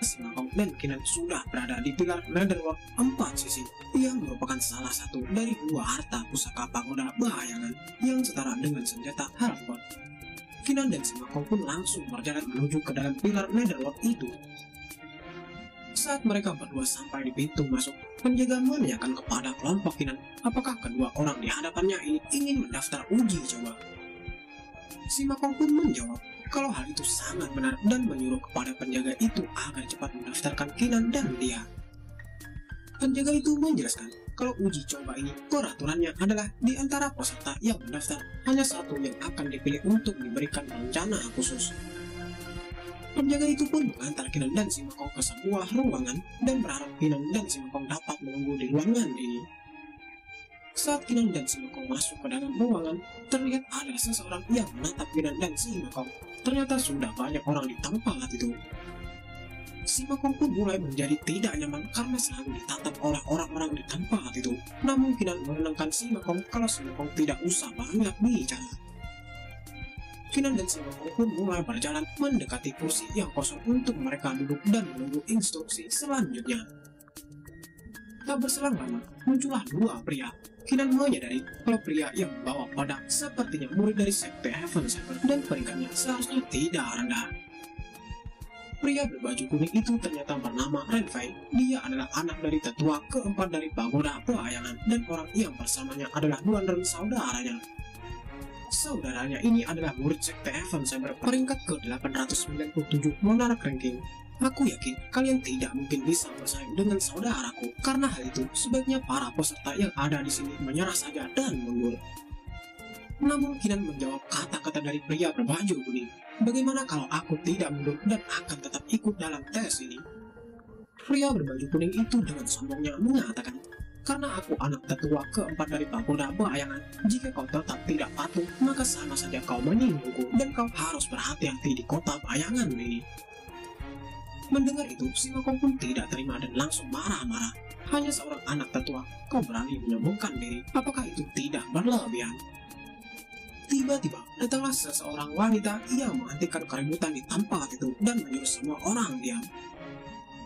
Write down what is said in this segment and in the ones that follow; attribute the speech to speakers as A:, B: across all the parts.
A: Simakong dan Kinan sudah berada di pilar Netherworld 4 sisi yang merupakan salah satu dari 2 harta pusaka pagoda bayangan yang setara dengan senjata Halford. Kinan dan Simakong pun langsung berjalan menuju ke dalam pilar Netherworld itu. Saat mereka berdua sampai di pintu masuk, penjaga menanyakan kepada kelompok Kinan apakah kedua orang di hadapannya ini ingin mendaftar uji coba. Simakong pun menjawab kalau hal itu sangat benar dan menyuruh kepada penjaga itu agar cepat mendaftarkan Kinan dan dia. Penjaga itu menjelaskan kalau uji coba ini peraturannya adalah di antara peserta yang mendaftar hanya satu yang akan dipilih untuk diberikan rencana khusus. Penjaga itu pun mengantar Kinan dan Simakong ke sebuah ruangan dan berharap Kinan dan Simakong dapat menunggu di ruangan ini. Saat Kinan dan Simakong masuk ke dalam ruangan, terlihat ada seseorang yang menatap Kinan dan Simakong. Ternyata sudah banyak orang di tempat itu. Simakong pun mulai menjadi tidak nyaman karena selalu ditatap oleh orang-orang di tempat itu. Namun Kinan menenangkan Simakong kalau Simakong tidak usah banyak bicara. Kinan dan Simakong pun mulai berjalan mendekati kursi yang kosong untuk mereka duduk dan menunggu instruksi selanjutnya. Tak berselang lama, muncullah 2 pria. Kinan menyadari kalau pria yang membawa pedang sepertinya murid dari sekte Heaven Saber dan peringkatnya seharusnya tidak rendah. Pria berbaju kuning itu ternyata bernama Renfei. Dia adalah anak dari tetua keempat dari pagoda bayangan dan orang yang bersamanya adalah Duanren saudaranya. Saudaranya ini adalah murid sekte Heaven Saber peringkat ke-897 Monarch Ranking. Aku yakin kalian tidak mungkin bisa bersaing dengan saudaraku. Karena hal itu, sebaiknya para peserta yang ada di sini menyerah saja dan mundur. Namun Kinan menjawab kata-kata dari pria berbaju kuning. Bagaimana kalau aku tidak mundur dan akan tetap ikut dalam tes ini? Pria berbaju kuning itu dengan sombongnya mengatakan, karena aku anak tetua keempat dari pagoda bayangan, jika kau tetap tidak patuh, maka sama saja kau menyinggungku dan kau harus berhati-hati di kota bayangan ini. Mendengar itu, Simakong pun tidak terima dan langsung marah-marah. Hanya seorang anak tetua, kau berani menyombongkan diri, apakah itu tidak berlebihan? Tiba-tiba, datanglah seseorang wanita yang menghentikan keributan di tempat itu dan menyuruh semua orang diam.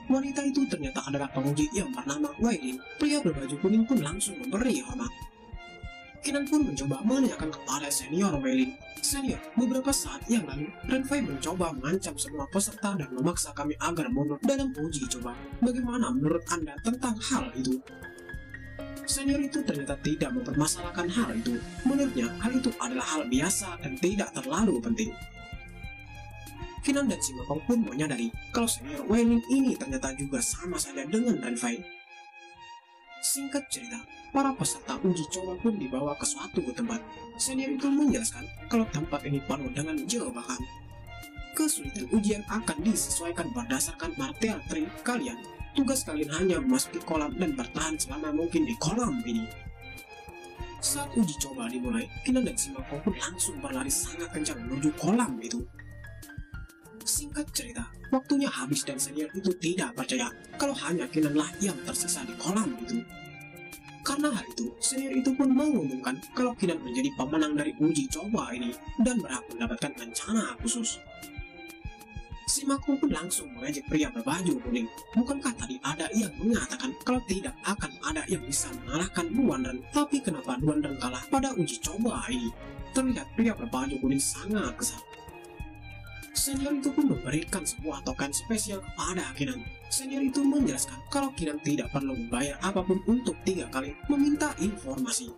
A: Wanita itu ternyata adalah penguji yang bernama Wailin. Pria berbaju kuning pun langsung memberi hormat. Kinan pun mencoba menanyakan kepada senior Wailin. Senior, beberapa saat yang lalu, Renfei mencoba mengancam semua peserta dan memaksa kami agar mundur dalam uji coba. Bagaimana menurut Anda tentang hal itu? Senior itu ternyata tidak mempermasalahkan hal itu. Menurutnya, hal itu adalah hal biasa dan tidak terlalu penting. Kinan dan Simakong pun menyadari kalau senior Wailin ini ternyata juga sama saja dengan Renfei. Singkat cerita, para peserta uji coba pun dibawa ke suatu tempat. Senior itu menjelaskan kalau tempat ini penuh dengan jebakan. Kesulitan ujian akan disesuaikan berdasarkan martial tree kalian. Tugas kalian hanya memasuki kolam dan bertahan selama mungkin di kolam ini. Saat uji coba dimulai, Kinan dan Simakong pun langsung berlari sangat kencang menuju kolam itu. Singkat cerita, waktunya habis dan senior itu tidak percaya kalau hanya Kinanlah yang tersisa di kolam itu. Karena hal itu, senior itu pun mengumumkan kalau Kinan menjadi pemenang dari uji coba ini dan berhak mendapatkan rencana khusus. Simakong pun langsung mengejek pria berbaju kuning. Bukankah tadi ada yang mengatakan kalau tidak akan ada yang bisa mengalahkan Duanren? Tapi kenapa Duanren kalah pada uji coba ini? Terlihat pria berbaju kuning sangat kesal. Senior itu pun memberikan sebuah token spesial kepada Kinan. Senior itu menjelaskan kalau Kinan tidak perlu membayar apapun untuk 3 kali meminta informasi.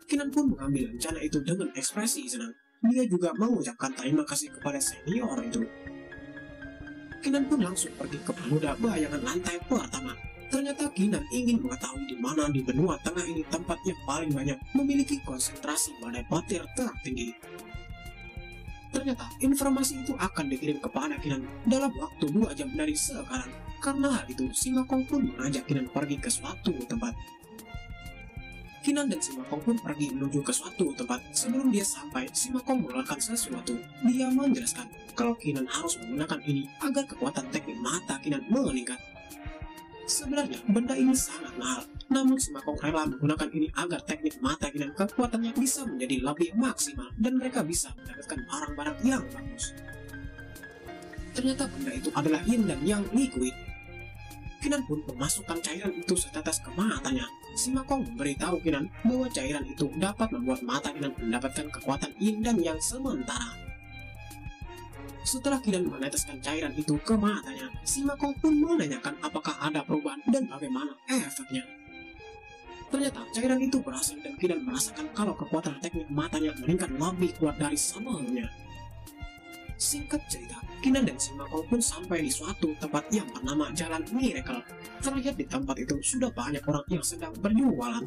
A: Kinan pun mengambil rencana itu dengan ekspresi senang. Dia juga mengucapkan terima kasih kepada senior itu. Kinan pun langsung pergi ke pagoda bayangan lantai pertama. Ternyata Kinan ingin mengetahui di mana di benua tengah ini tempat yang paling banyak memiliki konsentrasi badai petir tertinggi. Ternyata informasi itu akan dikirim kepada Kinan dalam waktu 2 jam dari sekarang. Karena hal itu, Simakong pun mengajak Kinan pergi ke suatu tempat. Kinan dan Simakong pun pergi menuju ke suatu tempat. Sebelum dia sampai, Simakong mengeluarkan sesuatu. Dia menjelaskan kalau Kinan harus menggunakan ini agar kekuatan teknik mata Kinan meningkat. Sebenarnya benda ini sangat mahal, namun Simakong rela menggunakan ini agar teknik mata Kinan kekuatannya bisa menjadi lebih maksimal dan mereka bisa mendapatkan barang-barang yang bagus. Ternyata benda itu adalah yin dan yang liquid. Kinan pun memasukkan cairan itu setetes ke matanya. Si Makong memberitahu Kinan bahwa cairan itu dapat membuat mata Kinan mendapatkan kekuatan yin dan yang sementara. Setelah Kinan meneteskan cairan itu ke matanya, si Makong pun menanyakan apakah ada perubahan dan bagaimana efeknya. Ternyata cairan itu berhasil dan Kinan merasakan kalau kekuatan teknik matanya meningkat lebih kuat dari sebelumnya. Singkat cerita, Kinan dan si Makong pun sampai di suatu tempat yang bernama Jalan Miracle. Terlihat di tempat itu sudah banyak orang yang sedang berjualan.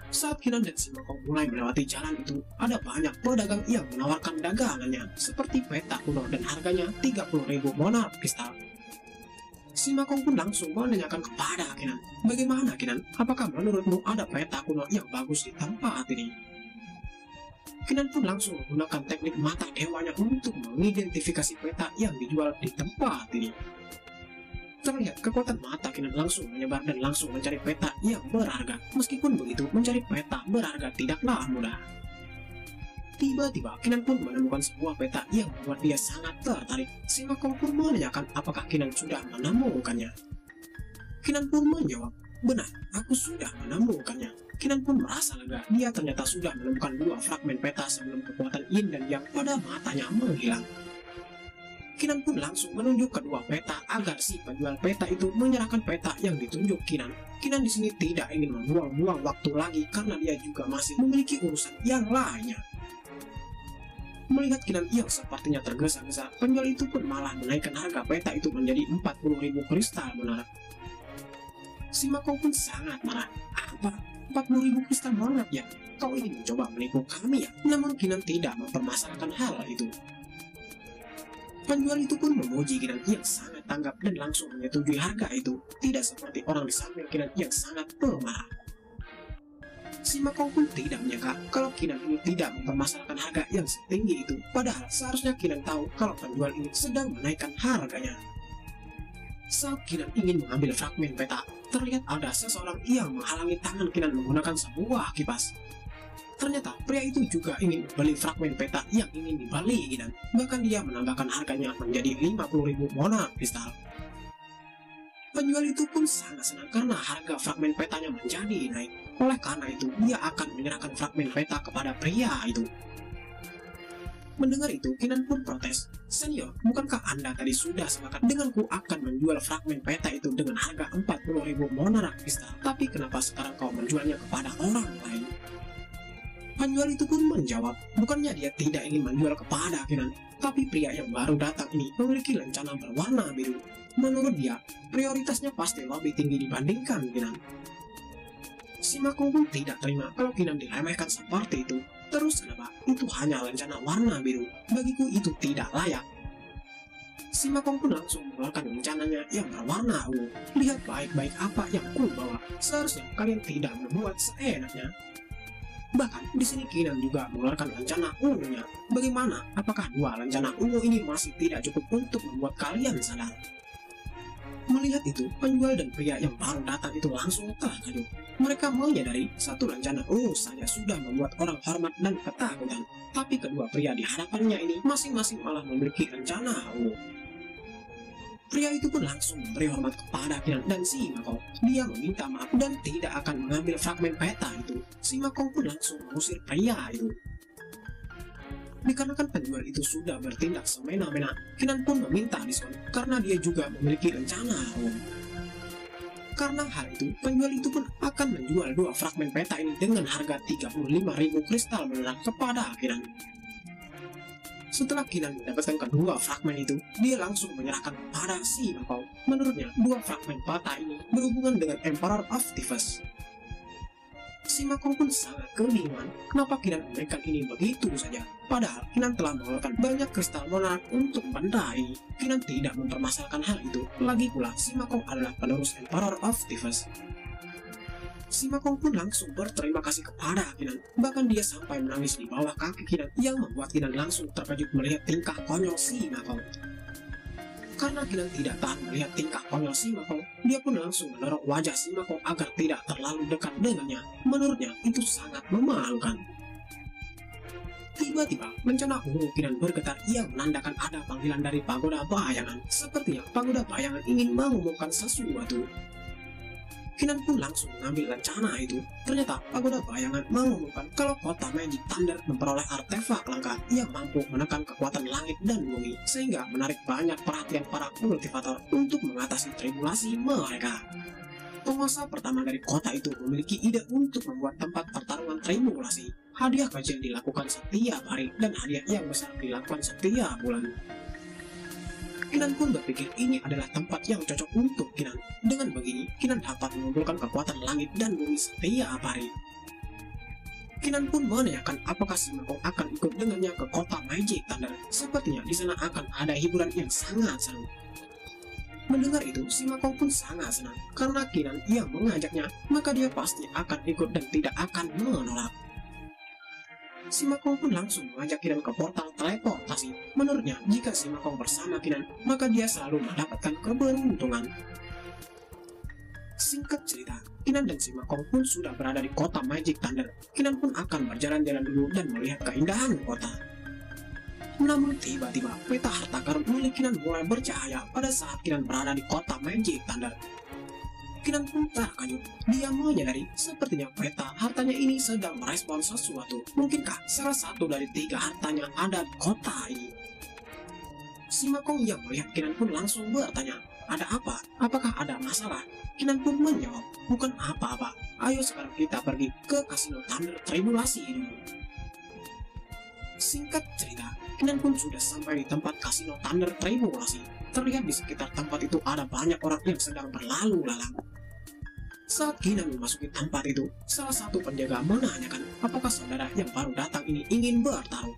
A: Saat Kinan dan si Makong mulai melewati jalan itu, ada banyak pedagang yang menawarkan dagangannya, seperti peta kuno dan harganya 30.000 monar kristal. Si Makong pun langsung menanyakan kepada Kinan, bagaimana Kinan, apakah menurutmu ada peta kuno yang bagus di tempat ini? Kinan pun langsung menggunakan teknik mata dewanya untuk mengidentifikasi peta yang dijual di tempat ini. Terlihat kekuatan mata Kinan langsung menyebar dan langsung mencari peta yang berharga. Meskipun begitu, mencari peta berharga tidaklah mudah. Tiba-tiba Kinan pun menemukan sebuah peta yang membuat dia sangat tertarik. Si Makong pun menanyakan apakah Kinan sudah menemukannya. Kinan pun menjawab, benar, aku sudah menemukannya. Kinan pun merasa lega, dia ternyata sudah menemukan 2 fragmen peta sebelum kekuatan yin dan yang pada matanya menghilang. Kinan pun langsung menunjuk kedua peta agar si penjual peta itu menyerahkan peta yang ditunjuk Kinan. Kinan di sini tidak ingin membuang-buang waktu lagi karena dia juga masih memiliki urusan yang lainnya. Melihat Kinan yang sepertinya tergesa-gesa, penjual itu pun malah menaikkan harga peta itu menjadi 40.000 kristal monar. Si Makong pun sangat marah. Apa? 40.000 kristal monar ya? Kau ingin mencoba menipu kami ya? Namun Kinan tidak mempermasalahkan hal itu. Penjual itu pun memuji Kinan yang sangat tanggap dan langsung menyetujui harga itu. Tidak seperti orang di samping Kinan yang sangat pemarah. Si Makong pun tidak menyangka kalau Kinan ini tidak mempermasalahkan harga yang setinggi itu. Padahal seharusnya Kinan tahu kalau penjual ini sedang menaikkan harganya. Saat Kinan ingin mengambil fragmen peta, terlihat ada seseorang yang menghalangi tangan Kinan menggunakan sebuah kipas. Ternyata pria itu juga ingin membeli fragmen peta yang ingin dibeli Kinan. Bahkan dia menambahkan harganya menjadi 50.000 monar kristal. Penjual itu pun sangat senang karena harga fragmen petanya menjadi naik. Oleh karena itu, dia akan menyerahkan fragmen peta kepada pria itu. Mendengar itu, Kinan pun protes. Senior, bukankah Anda tadi sudah sepakat denganku akan menjual fragmen peta itu dengan harga 40.000 monar kristal? Tapi kenapa sekarang kau menjualnya kepada orang lain? Penjual itu pun menjawab, bukannya dia tidak ingin menjual kepada Kinan, tapi pria yang baru datang ini memiliki lencana berwarna biru. Menurut dia, prioritasnya pasti lebih tinggi dibandingkan Kinan. Si Makong pun tidak terima kalau Kinan diremehkan seperti itu. Terus kenapa? Itu hanya lencana warna biru. Bagiku itu tidak layak. Si Makong pun langsung mengeluarkan lencananya yang berwarna ungu. Lihat baik-baik apa yang ku bawa. Seharusnya kalian tidak membuat seenaknya. Bahkan di sini Kinan juga mengeluarkan lencana ungunya. Bagaimana? Apakah 2 lencana ungu ini masih tidak cukup untuk membuat kalian sadar? Melihat itu, penjual dan pria yang baru datang itu langsung terkejut. Mereka menyadari 1 lencana ungu saja sudah membuat orang hormat dan ketakutan. Tapi kedua pria di hadapannya ini masing-masing malah memiliki lencana ungu. Pria itu pun langsung memberi hormat kepada Kinan dan si Makong. Dia meminta maaf dan tidak akan mengambil fragmen peta itu. Si Makong pun langsung mengusir pria itu. Dikarenakan penjual itu sudah bertindak semena-mena, Kinan pun meminta diskon karena dia juga memiliki rencana umum. Karena hal itu, penjual itu pun akan menjual 2 fragmen peta ini dengan harga 35.000 kristal monar kepada Kinan. Setelah Kinan mendapatkan kedua fragmen itu, dia langsung menyerahkan kepada si Makong. Menurutnya, 2 fragmen peta ini berhubungan dengan Emperor of Thieves. Si Makong pun sangat kebingungan kenapa Kinan memberikan ini begitu saja. Padahal Kinan telah mengeluarkan banyak kristal monar untuk benda ini. Kinan tidak mempermasalahkan hal itu. Lagi pula, si Makong adalah penerus Emperor of Thieves. Si Makong pun langsung berterima kasih kepada Kinan. Bahkan dia sampai menangis di bawah kaki Kinan yang membuat Kinan langsung terkejut melihat tingkah konyol si Makong. Karena Kinan tidak tahan melihat tingkah konyol si Makong, dia pun langsung mendorong wajah si Makong agar tidak terlalu dekat dengannya. Menurutnya, itu sangat memalukan. Tiba-tiba, lencana ungu Kinan bergetar yang menandakan ada panggilan dari pagoda bayangan. Sepertinya pagoda bayangan ingin mengumumkan sesuatu. Kinan pun langsung mengambil lencana itu. Ternyata pagoda bayangan mengumumkan kalau kota Magic Thunder memperoleh artefak langka yang mampu menekan kekuatan langit dan bumi, sehingga menarik banyak perhatian para kultivator untuk mengatasi tribulasi mereka. Penguasa pertama dari kota itu memiliki ide untuk membuat tempat pertarungan tribulasi. Hadiah kecil dilakukan setiap hari dan hadiah yang besar dilakukan setiap bulan. Kinan pun berpikir ini adalah tempat yang cocok untuk Kinan. Dengan begini, Kinan dapat mengumpulkan kekuatan langit dan bumi setiap hari. Kinan pun menanyakan apakah si Makong akan ikut dengannya ke kota Magic Thunder. Sepertinya di sana akan ada hiburan yang sangat seru. Mendengar itu, si Makong pun sangat senang karena Kinan yang mengajaknya, maka dia pasti akan ikut dan tidak akan menolak. Si Makong pun langsung mengajak Kinan ke portal teleportasi. Menurutnya, jika si Makong bersama Kinan, maka dia selalu mendapatkan keberuntungan. Singkat cerita, Kinan dan si Makong pun sudah berada di kota Magic Thunder. Kinan pun akan berjalan-jalan dulu dan melihat keindahan kota. Namun tiba-tiba, peta harta karun milik Kinan mulai bercahaya pada saat Kinan berada di kota Magic Thunder. Kinan pun terkejut. Dia menyadari sepertinya peta hartanya ini sedang merespon sesuatu. Mungkinkah salah satu dari 3 hartanya ada di kota ini? Si Makong yang melihat Kinan pun langsung bertanya, ada apa? Apakah ada masalah? Kinan pun menjawab, bukan apa-apa. Ayo sekarang kita pergi ke Kasino Thunder Tribulasi ini. Singkat cerita, Kinan pun sudah sampai di tempat Kasino Thunder Tribulasi. Terlihat di sekitar tempat itu ada banyak orang yang sedang berlalu lalang. Saat Kinan memasuki tempat itu, salah satu penjaga menanyakan apakah saudara yang baru datang ini ingin bertarung.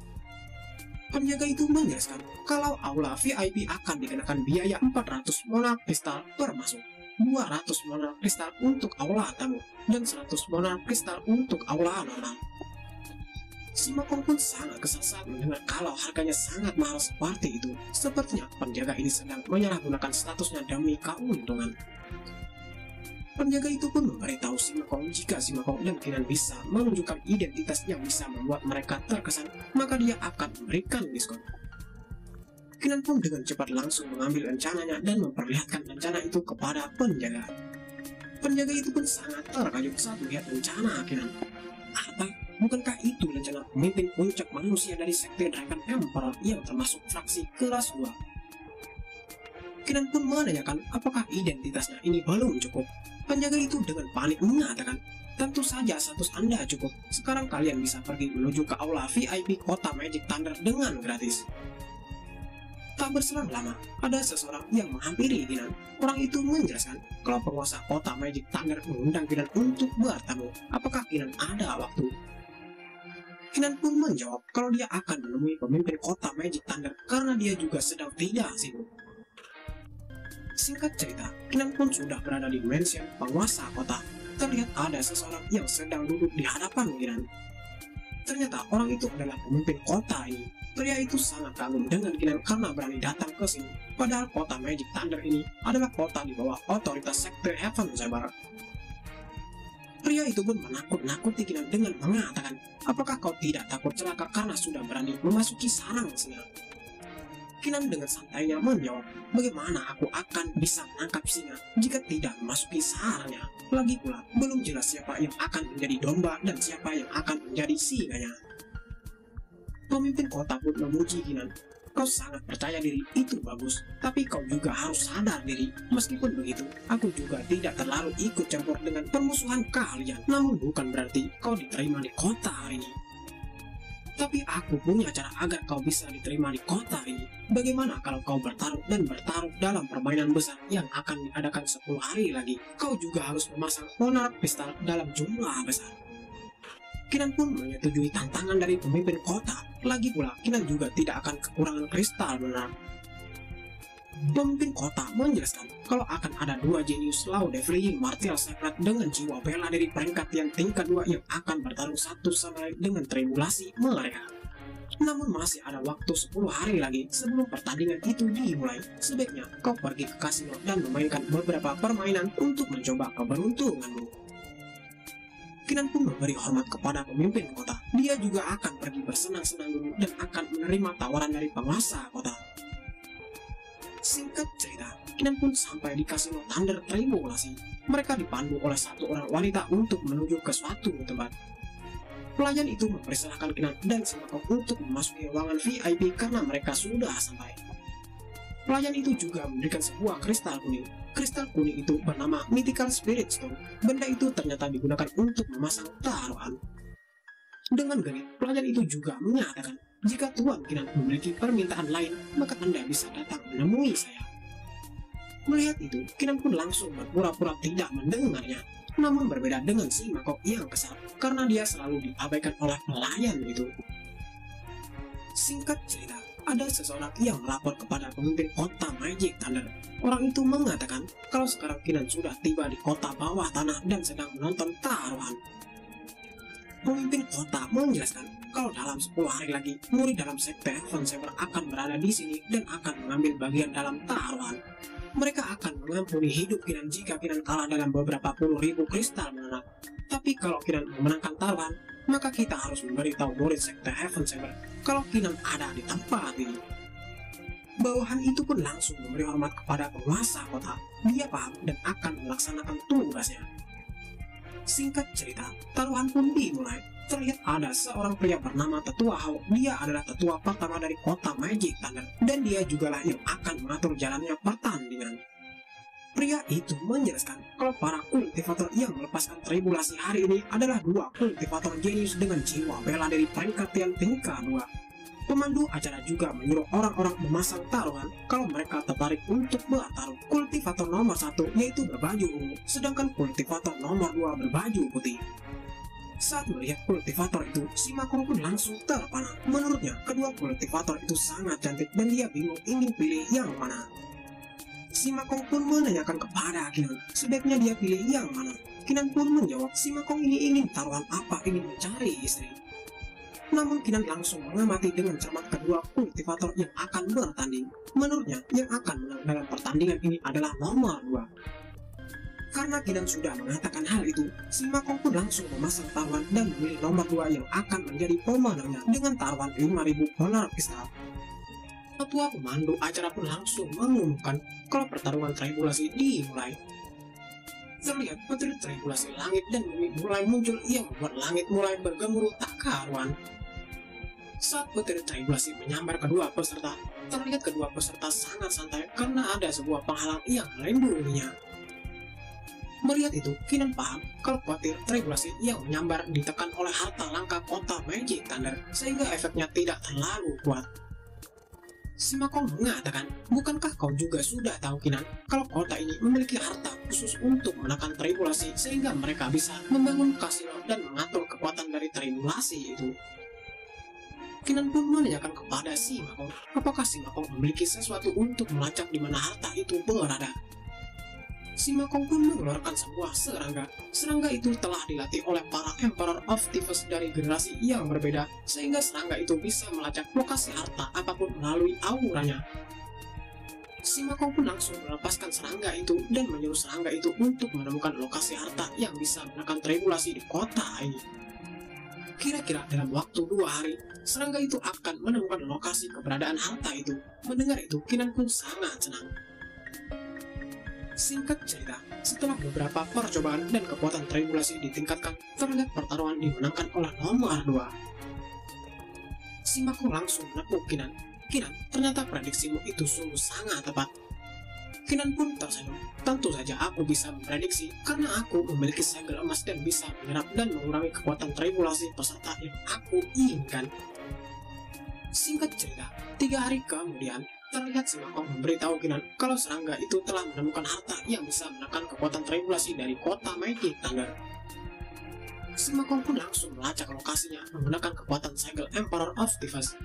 A: Penjaga itu menjelaskan kalau aula VIP akan dikenakan biaya 400 monarch kristal per masuk, 200 monarch kristal untuk aula tamu, dan 100 monarch kristal untuk aula normal. Si Makong pun sangat kesal saat mendengar kalau harganya sangat mahal seperti itu. Sepertinya penjaga ini sedang menyalahgunakan statusnya demi keuntungan. Penjaga itu pun memberitahu si Makong jika si Makong dan Kinan bisa menunjukkan identitas yang bisa membuat mereka terkesan, maka dia akan memberikan diskon. Kinan pun dengan cepat langsung mengambil rencananya dan memperlihatkan rencana itu kepada penjaga. Penjaga itu pun sangat terkejut saat melihat rencana Kinan. Apa? Bukankah itu rencana pemimpin puncak manusia dari sekte Dragon Emperor yang termasuk fraksi kelas 2? Kinan pun menanyakan apakah identitasnya ini belum cukup. Penjaga itu dengan panik mengatakan, tentu saja status Anda cukup. Sekarang kalian bisa pergi menuju ke aula VIP kota Magic Thunder dengan gratis. Tak berselang lama, ada seseorang yang menghampiri Kinan. Orang itu menjelaskan kalau penguasa kota Magic Thunder mengundang Kinan untuk bertemu. Apakah Kinan ada waktu? Kinan pun menjawab kalau dia akan menemui pemimpin kota Magic Thunder karena dia juga sedang tidak sibuk. Singkat cerita, Kinan pun sudah berada di mansion penguasa kota. Terlihat ada seseorang yang sedang duduk di hadapan Kinan. Ternyata orang itu adalah pemimpin kota ini. Pria itu sangat kagum dengan Kinan karena berani datang ke sini. Padahal kota Magic Thunder ini adalah kota di bawah otoritas sekte Heaven Saber. Pria itu pun menakut-nakuti Kinan dengan mengatakan, apakah kau tidak takut celaka karena sudah berani memasuki sarang singa? Kinan dengan santainya menjawab, bagaimana aku akan bisa menangkap singa jika tidak memasuki sarangnya? Lagi pula, belum jelas siapa yang akan menjadi domba dan siapa yang akan menjadi singanya. Pemimpin kota pun memuji Kinan. Kau sangat percaya diri, itu bagus. Tapi kau juga harus sadar diri. Meskipun begitu, aku juga tidak terlalu ikut campur dengan permusuhan kalian. Namun bukan berarti kau diterima di kota ini. Tapi aku punya cara agar kau bisa diterima di kota ini. Bagaimana kalau kau bertaruh dalam permainan besar yang akan diadakan 10 hari lagi? Kau juga harus memasang monarch kristal dalam jumlah besar. Kinan pun menyetujui tantangan dari pemimpin kota. Lagi pula, Kinan juga tidak akan kekurangan kristal monarch. Pemimpin kota menjelaskan kalau akan ada 2 jenius Law Devri Martial Secret dengan jiwa bela diri peringkat yang tingkat 2 yang akan bertarung satu sama lain dengan tribulasi mereka. Namun masih ada waktu 10 hari lagi sebelum pertandingan itu dimulai. Sebaiknya kau pergi ke kasino dan memainkan beberapa permainan untuk mencoba keberuntunganmu. Kinan pun memberi hormat kepada pemimpin kota. Dia juga akan pergi bersenang-senang dulu dan akan menerima tawaran dari penguasa kota. Singkat cerita, Kinan pun sampai di kasino Thunder Tribulasi. Mereka dipandu oleh satu orang wanita untuk menuju ke suatu tempat. Pelayan itu mempersilahkan Kinan dan si Makong untuk memasuki ruangan VIP karena mereka sudah sampai. Pelayan itu juga memberikan sebuah kristal kuning. Kristal kuning itu bernama Mythical Spirit Stone. Benda itu ternyata digunakan untuk memasang taruhan. Dengan genit, pelayan itu juga menyatakan, jika Tuan Kinan memiliki permintaan lain, maka Anda bisa datang menemui saya. Melihat itu, Kinan pun langsung berpura-pura tidak mendengarnya. Namun berbeda dengan si Makong yang kesal, karena dia selalu diabaikan oleh pelayan itu. Singkat cerita, ada seseorang yang melapor kepada pemimpin kota Magic Thunder. Orang itu mengatakan kalau sekarang Kinan sudah tiba di kota bawah tanah dan sedang menonton taruhan. Pemimpin kota menjelaskan kalau dalam 10 hari lagi, murid dalam sekte Heaven Saber akan berada di sini dan akan mengambil bagian dalam taruhan. Mereka akan mengampuni hidup Kinan jika Kinan kalah dalam beberapa puluh ribu kristal menanak. Tapi kalau Kinan memenangkan taruhan, maka kita harus memberitahu murid sekte Heaven Saber kalau Kinan ada di tempat ini. Bawahan itu pun langsung memberi hormat kepada penguasa kota. Dia paham dan akan melaksanakan tugasnya. Singkat cerita, taruhan pun dimulai. Terlihat ada seorang pria bernama Tetua Hao. Dia adalah tetua pertama dari kota Magic Thunder, dan dia jugalah yang akan mengatur jalannya pertandingan. Pria itu menjelaskan kalau para kultivator yang melepaskan tribulasi hari ini adalah 2 kultivator jenius dengan jiwa bela diri peringkat yang tingkat 2. Pemandu acara juga menyuruh orang-orang memasang taruhan kalau mereka tertarik untuk bertarung. Kultivator nomor 1 yaitu berbaju ungu, sedangkan kultivator nomor 2 berbaju putih. Saat melihat kultivator itu, si Makong pun langsung terpana. Menurutnya, kedua kultivator itu sangat cantik dan dia bingung ingin pilih yang mana. Si Makong pun menanyakan kepada Kinan, sebaiknya dia pilih yang mana. Kinan pun menjawab, si Makong ini ingin taruhan apa, ingin mencari istri. Namun Kinan langsung mengamati dengan cermat kedua kultivator yang akan bertanding. Menurutnya, yang akan menang dalam pertandingan ini adalah nomor 2. Karena Kinan sudah mengatakan hal itu, si Makong pun langsung memasang taruhan dan memilih nomor 2 yang akan menjadi pemenangnya dengan taruhan 5.000 honor kristal. Ketua pemandu acara pun langsung mengumumkan kalau pertarungan tribulasi dimulai. Terlihat putri tribulasi langit dan bumi mulai muncul yang membuat langit mulai bergemuruh tak karuan. Saat putri tribulasi menyambar kedua peserta, terlihat kedua peserta sangat santai karena ada sebuah penghalang yang melindunginya. Melihat itu, Kinan paham kalau putri tribulasi yang menyambar ditekan oleh harta langka kota Magic Thunder, sehingga efeknya tidak terlalu kuat. Si Makong mengatakan, bukankah kau juga sudah tahu Kinan, kalau kota ini memiliki harta khusus untuk menekan tribulasi sehingga mereka bisa membangun kasino dan mengatur kekuatan dari tribulasi itu. Kinan pun menanyakan kepada si Makong, apakah si Makong memiliki sesuatu untuk melacak di mana harta itu berada. Si Makong pun mengeluarkan sebuah serangga. Serangga itu telah dilatih oleh para Emperor of Thieves dari generasi yang berbeda, sehingga serangga itu bisa melacak lokasi harta apapun melalui auranya. Si Makong pun langsung melepaskan serangga itu dan menyuruh serangga itu untuk menemukan lokasi harta yang bisa menekan tribulasi di kota ini. Kira-kira dalam waktu 2 hari, serangga itu akan menemukan lokasi keberadaan harta itu. Mendengar itu, Kinan pun sangat senang. Singkat cerita, setelah beberapa percobaan dan kekuatan tribulasi ditingkatkan, terlihat pertarungan dimenangkan oleh nomor 2. Si Makong langsung menepuk Kinan. Kinan, ternyata prediksimu itu sungguh sangat tepat. Kinan pun tersenyum. Tentu saja aku bisa memprediksi karena aku memiliki segel emas dan bisa menyerap dan mengurangi kekuatan tribulasi peserta yang aku inginkan. Singkat cerita, 3 hari kemudian, terlihat si Makong memberitahu Kinan kalau serangga itu telah menemukan harta yang bisa menekan kekuatan tribulasi dari kota Magic Thunder. Si Makong pun langsung melacak lokasinya menggunakan kekuatan segel Emperor of Thieves.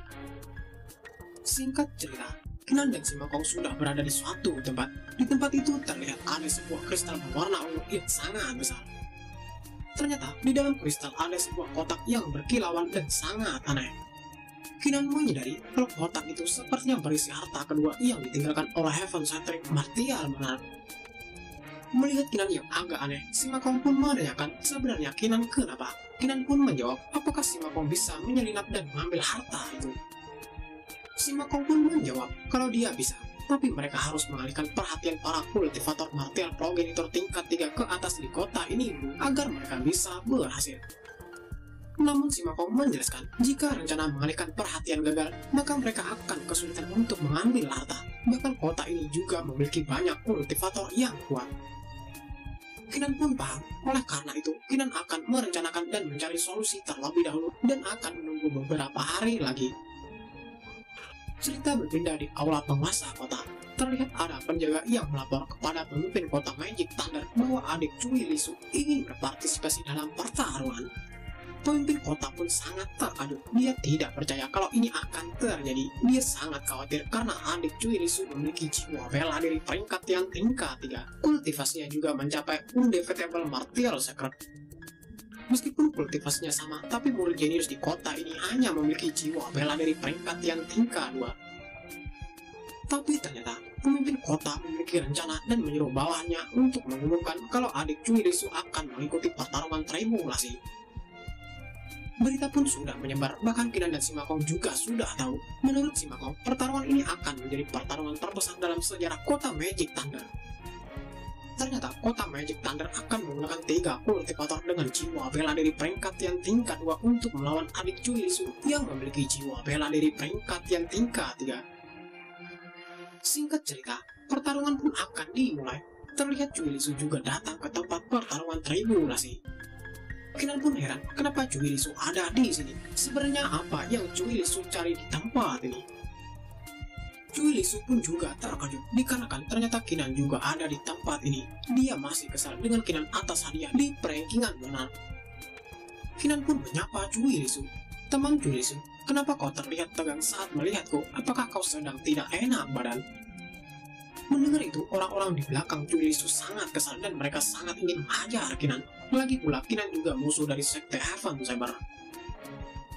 A: Singkat cerita, Kinan dan si Makong sudah berada di suatu tempat. Di tempat itu terlihat ada sebuah kristal berwarna ungu yang sangat besar. Ternyata di dalam kristal ada sebuah kotak yang berkilauan dan sangat aneh. Kinan menyadari kalau kotak itu sepertinya berisi harta kedua yang ditinggalkan oleh Heaven Centric Martial Monarch. Melihat Kinan yang agak aneh, si Makong pun menanyakan sebenarnya Kinan kenapa. Kinan pun menjawab apakah si Makong bisa menyelinap dan mengambil harta itu. Si Makong pun menjawab kalau dia bisa, tapi mereka harus mengalihkan perhatian para kultivator martial progenitor tingkat 3 ke atas di kota ini dulu agar mereka bisa berhasil. Namun si Makong menjelaskan jika rencana mengalihkan perhatian gagal, maka mereka akan kesulitan untuk mengambil harta. Bahkan kota ini juga memiliki banyak kultivator yang kuat. Kinan pun paham, oleh karena itu Kinan akan merencanakan dan mencari solusi terlebih dahulu dan akan menunggu beberapa hari lagi. Cerita berpindah di aula penguasa kota. Terlihat ada penjaga yang melapor kepada pemimpin kota Magic Thunder bahwa adik Cui Lisu ingin berpartisipasi dalam pertarungan. Pemimpin kota pun sangat terkejut. Dia tidak percaya kalau ini akan terjadi. Dia sangat khawatir karena adik Cui Lisu memiliki jiwa bela diri peringkat yang tingkat 3. Kultivasinya juga mencapai undefeatable martial secret. Meskipun kultivasinya sama, tapi murid jenius di kota ini hanya memiliki jiwa bela diri peringkat yang tingkat 2. Tapi ternyata pemimpin kota memiliki rencana dan menyuruh bawahnya untuk mengumumkan kalau adik Cui Lisu akan mengikuti pertarungan tribulasi. Berita pun sudah menyebar, bahkan Kinan dan si Makong juga sudah tahu. Menurut si Makong, pertarungan ini akan menjadi pertarungan terbesar dalam sejarah kota Magic Thunder. Ternyata kota Magic Thunder akan menggunakan 3 kultivator dengan jiwa bela diri peringkat yang tingkat 2 untuk melawan adik Cui Lisu yang memiliki jiwa bela diri peringkat yang tingkat 3. Singkat cerita, pertarungan pun akan dimulai. Terlihat Cui Lisu juga datang ke tempat pertarungan tribulasi. Kinan pun heran kenapa Cui Lisu ada di sini. Sebenarnya apa yang Cui Lisu cari di tempat ini? Cui Lisu pun juga terkejut dikarenakan ternyata Kinan juga ada di tempat ini. Dia masih kesal dengan Kinan atas hadiah di perankingan menang. Kinan pun menyapa Cui Lisu. Teman Cui Lisu, kenapa kau terlihat tegang saat melihatku? Apakah kau sedang tidak enak badan? Mendengar itu, orang-orang di belakang Cui Lisu sangat kesal dan mereka sangat ingin mengajar Kinan. Lagi pula, Kinan juga musuh dari sekte Heaven Saber.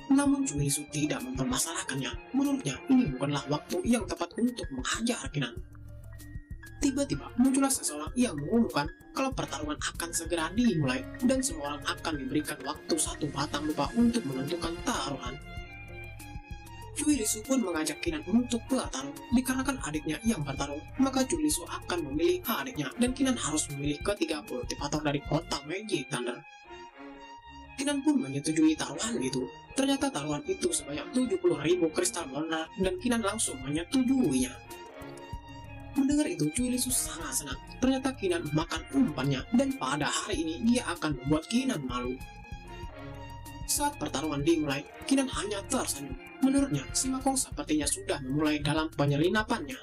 A: Namun Cui Lisu tidak mempermasalahkannya. Menurutnya, ini bukanlah waktu yang tepat untuk menghajar Kinan. Tiba-tiba muncullah seseorang yang mengumumkan kalau pertarungan akan segera dimulai dan semua orang akan diberikan waktu 1 batang lupa untuk menentukan taruhan. Cui Lisu pun mengajak Kinan untuk bertarung. Dikarenakan adiknya yang bertarung, maka Cui Lisu akan memilih adiknya dan Kinan harus memilih ketiga kultivator dari kota Magic Thunder. Kinan pun menyetujui taruhan itu. Ternyata taruhan itu sebanyak 70.000 kristal monark dan Kinan langsung menyetujuinya. Mendengar itu, Cui Lisu sangat senang. Ternyata Kinan makan umpannya dan pada hari ini dia akan membuat Kinan malu. Saat pertarungan dimulai, Kinan hanya tersenyum. Menurutnya, si Makong sepertinya sudah memulai dalam penyelinapannya.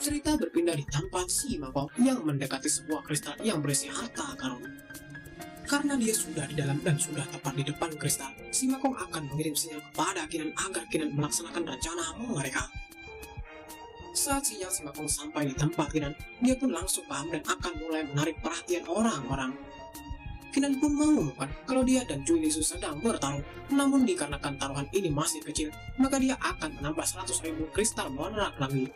A: Cerita berpindah di tempat si Makong yang mendekati sebuah kristal yang berisi harta karun. Karena dia sudah di dalam dan sudah tepat di depan kristal, si Makong akan mengirim sinyal kepada Kinan agar Kinan melaksanakan rencana mereka. Saat sinyal si Makong sampai di tempat Kinan, dia pun langsung paham dan akan mulai menarik perhatian orang-orang. Kinan pun mengumumkan kalau dia dan Cui Lisu sedang bertarung. Namun dikarenakan taruhan ini masih kecil, maka dia akan menambah 100.000 kristal monark lagi.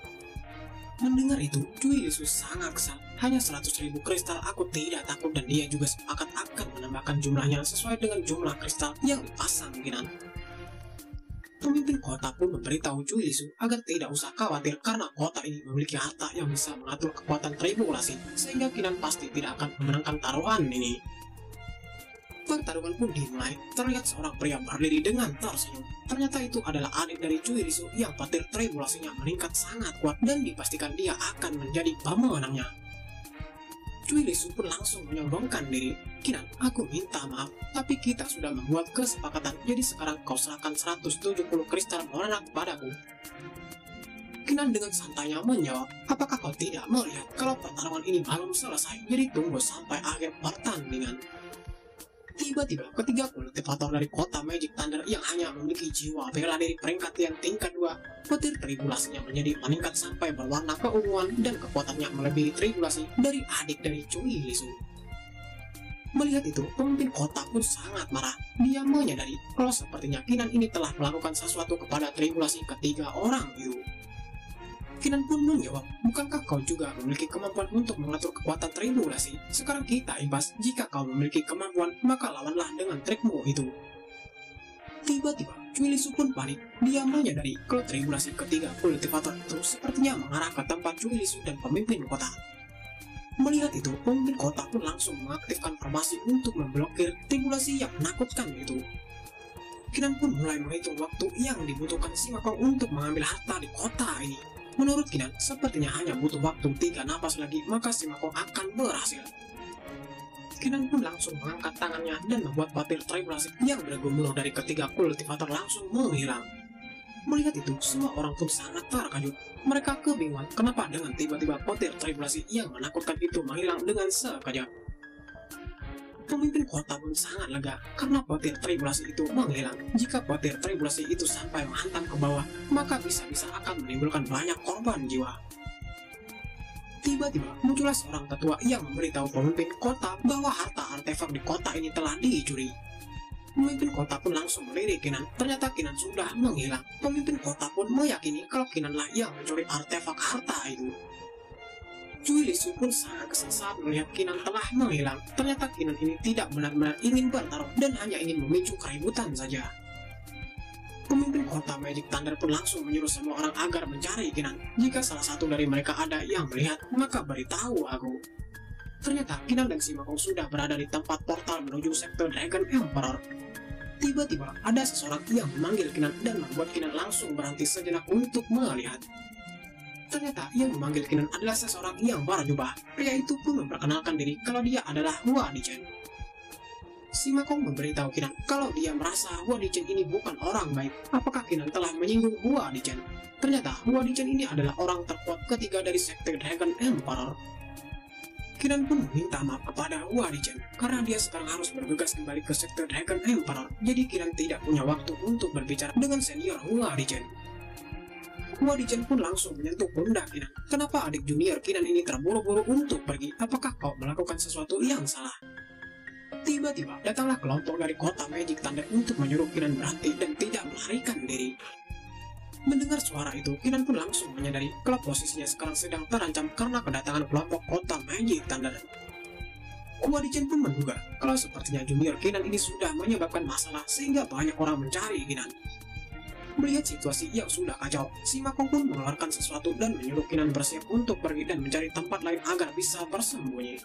A: Mendengar itu, Cui Lisu sangat kesal. Hanya 100.000 kristal, aku tidak takut, dan dia juga sepakat akan menambahkan jumlahnya sesuai dengan jumlah kristal yang dipasang Kinan. Pemimpin kota pun memberitahu Cui Lisu agar tidak usah khawatir karena kota ini memiliki harta yang bisa mengatur kekuatan tribulasi, sehingga Kinan pasti tidak akan memenangkan taruhan ini. Pertarungan pun dimulai. Terlihat seorang pria berdiri dengan tersenyum. Ternyata itu adalah adik dari Cui Lisu yang petir tribulasinya meningkat sangat kuat dan dipastikan dia akan menjadi pemenangnya. Cui Lisu pun langsung menyombongkan diri. Kinan, aku minta maaf, tapi kita sudah membuat kesepakatan, jadi sekarang kau serahkan 170 kristal monark padaku. Kinan dengan santainya menjawab, apakah kau tidak melihat kalau pertarungan ini belum selesai, jadi tunggu sampai akhir pertandingan. Tiba-tiba, ketiga kultivator dari kota Magic Thunder yang hanya memiliki jiwa bela diri peringkat yang tingkat 2, petir tribulasinya menjadi meningkat sampai berwarna keunguan dan kekuatannya melebihi tribulasi dari adik dari Cui Lisu. Melihat itu, pemimpin kota pun sangat marah. Dia menyadari kalau sepertinya Kinan ini telah melakukan sesuatu kepada tribulasi ketiga orang itu. Kinan pun menjawab, bukankah kau juga memiliki kemampuan untuk mengatur kekuatan tribulasi? Sekarang kita imbas, jika kau memiliki kemampuan, maka lawanlah dengan trikmu itu. Tiba-tiba, Cui Lisu pun panik. Dia menyadari kalau tribulasi ketiga kultivator itu sepertinya mengarah ke tempat Cui Lisu dan pemimpin kota. Melihat itu, pemimpin kota pun langsung mengaktifkan formasi untuk memblokir tribulasi yang menakutkan itu. Kinan pun mulai menghitung waktu yang dibutuhkan si Makong untuk mengambil harta di kota ini. Menurut Kinan, sepertinya hanya butuh waktu 3 napas lagi, maka si Makong akan berhasil. Kinan pun langsung mengangkat tangannya dan membuat patir tribulasi yang bergemuruh dari ketiga kultivator langsung menghilang. Melihat itu, semua orang pun sangat terkejut. Mereka kebingungan kenapa dengan tiba-tiba petir tribulasi yang menakutkan itu menghilang dengan sekejap. Pemimpin kota pun sangat lega karena petir tribulasi itu menghilang. Jika petir tribulasi itu sampai menghantam ke bawah, maka bisa-bisa akan menimbulkan banyak korban jiwa. Tiba-tiba muncullah seorang tetua yang memberitahu pemimpin kota bahwa harta artefak di kota ini telah dicuri. Pemimpin kota pun langsung melirik Kinan. Ternyata Kinan sudah menghilang. Pemimpin kota pun meyakini kalau Kinanlah yang mencuri artefak harta itu. Cui Lisu pun sangat kesal saat melihat Kinan telah menghilang. Ternyata Kinan ini tidak benar-benar ingin bertarung dan hanya ingin memicu keributan saja. Pemimpin kota Magic Thunder pun langsung menyuruh semua orang agar mencari Kinan. Jika salah satu dari mereka ada yang melihat, maka beritahu aku. Ternyata Kinan dan si Makong sudah berada di tempat portal menuju sektor Dragon Emperor. Tiba-tiba ada seseorang yang memanggil Kinan dan membuat Kinan langsung berhenti sejenak untuk melihat. Ternyata yang memanggil Kinan adalah seseorang yang berjubah. Pria itu pun memperkenalkan diri kalau dia adalah Hua Dichen. Si Makong memberitahu Kinan kalau dia merasa Hua Dichen ini bukan orang baik. Apakah Kinan telah menyinggung Hua Dichen? Ternyata Hua Dichen ini adalah orang terkuat ketiga dari sekte Dragon Emperor. Kinan pun meminta maaf kepada Hua Dichen karena dia sekarang harus bergegas kembali ke sektor Dragon Emperor. Jadi Kinan tidak punya waktu untuk berbicara dengan senior Hua Dichen. Hua Dichen pun langsung menyentuh pundak Kinan. Kenapa adik junior Kinan ini terburu-buru untuk pergi? Apakah kau melakukan sesuatu yang salah? Tiba-tiba datanglah kelompok dari kota Magic Thunder untuk menyuruh Kinan berhenti dan tidak melarikan diri. Mendengar suara itu, Kinan pun langsung menyadari kalau posisinya sekarang sedang terancam karena kedatangan kelompok kota Magic Thunder. Hua Dichen pun menduga kalau sepertinya junior Kinan ini sudah menyebabkan masalah sehingga banyak orang mencari Kinan. Melihat situasi yang sudah kacau, si Makong pun mengeluarkan sesuatu dan menyuruh Kinan bersiap untuk pergi dan mencari tempat lain agar bisa bersembunyi.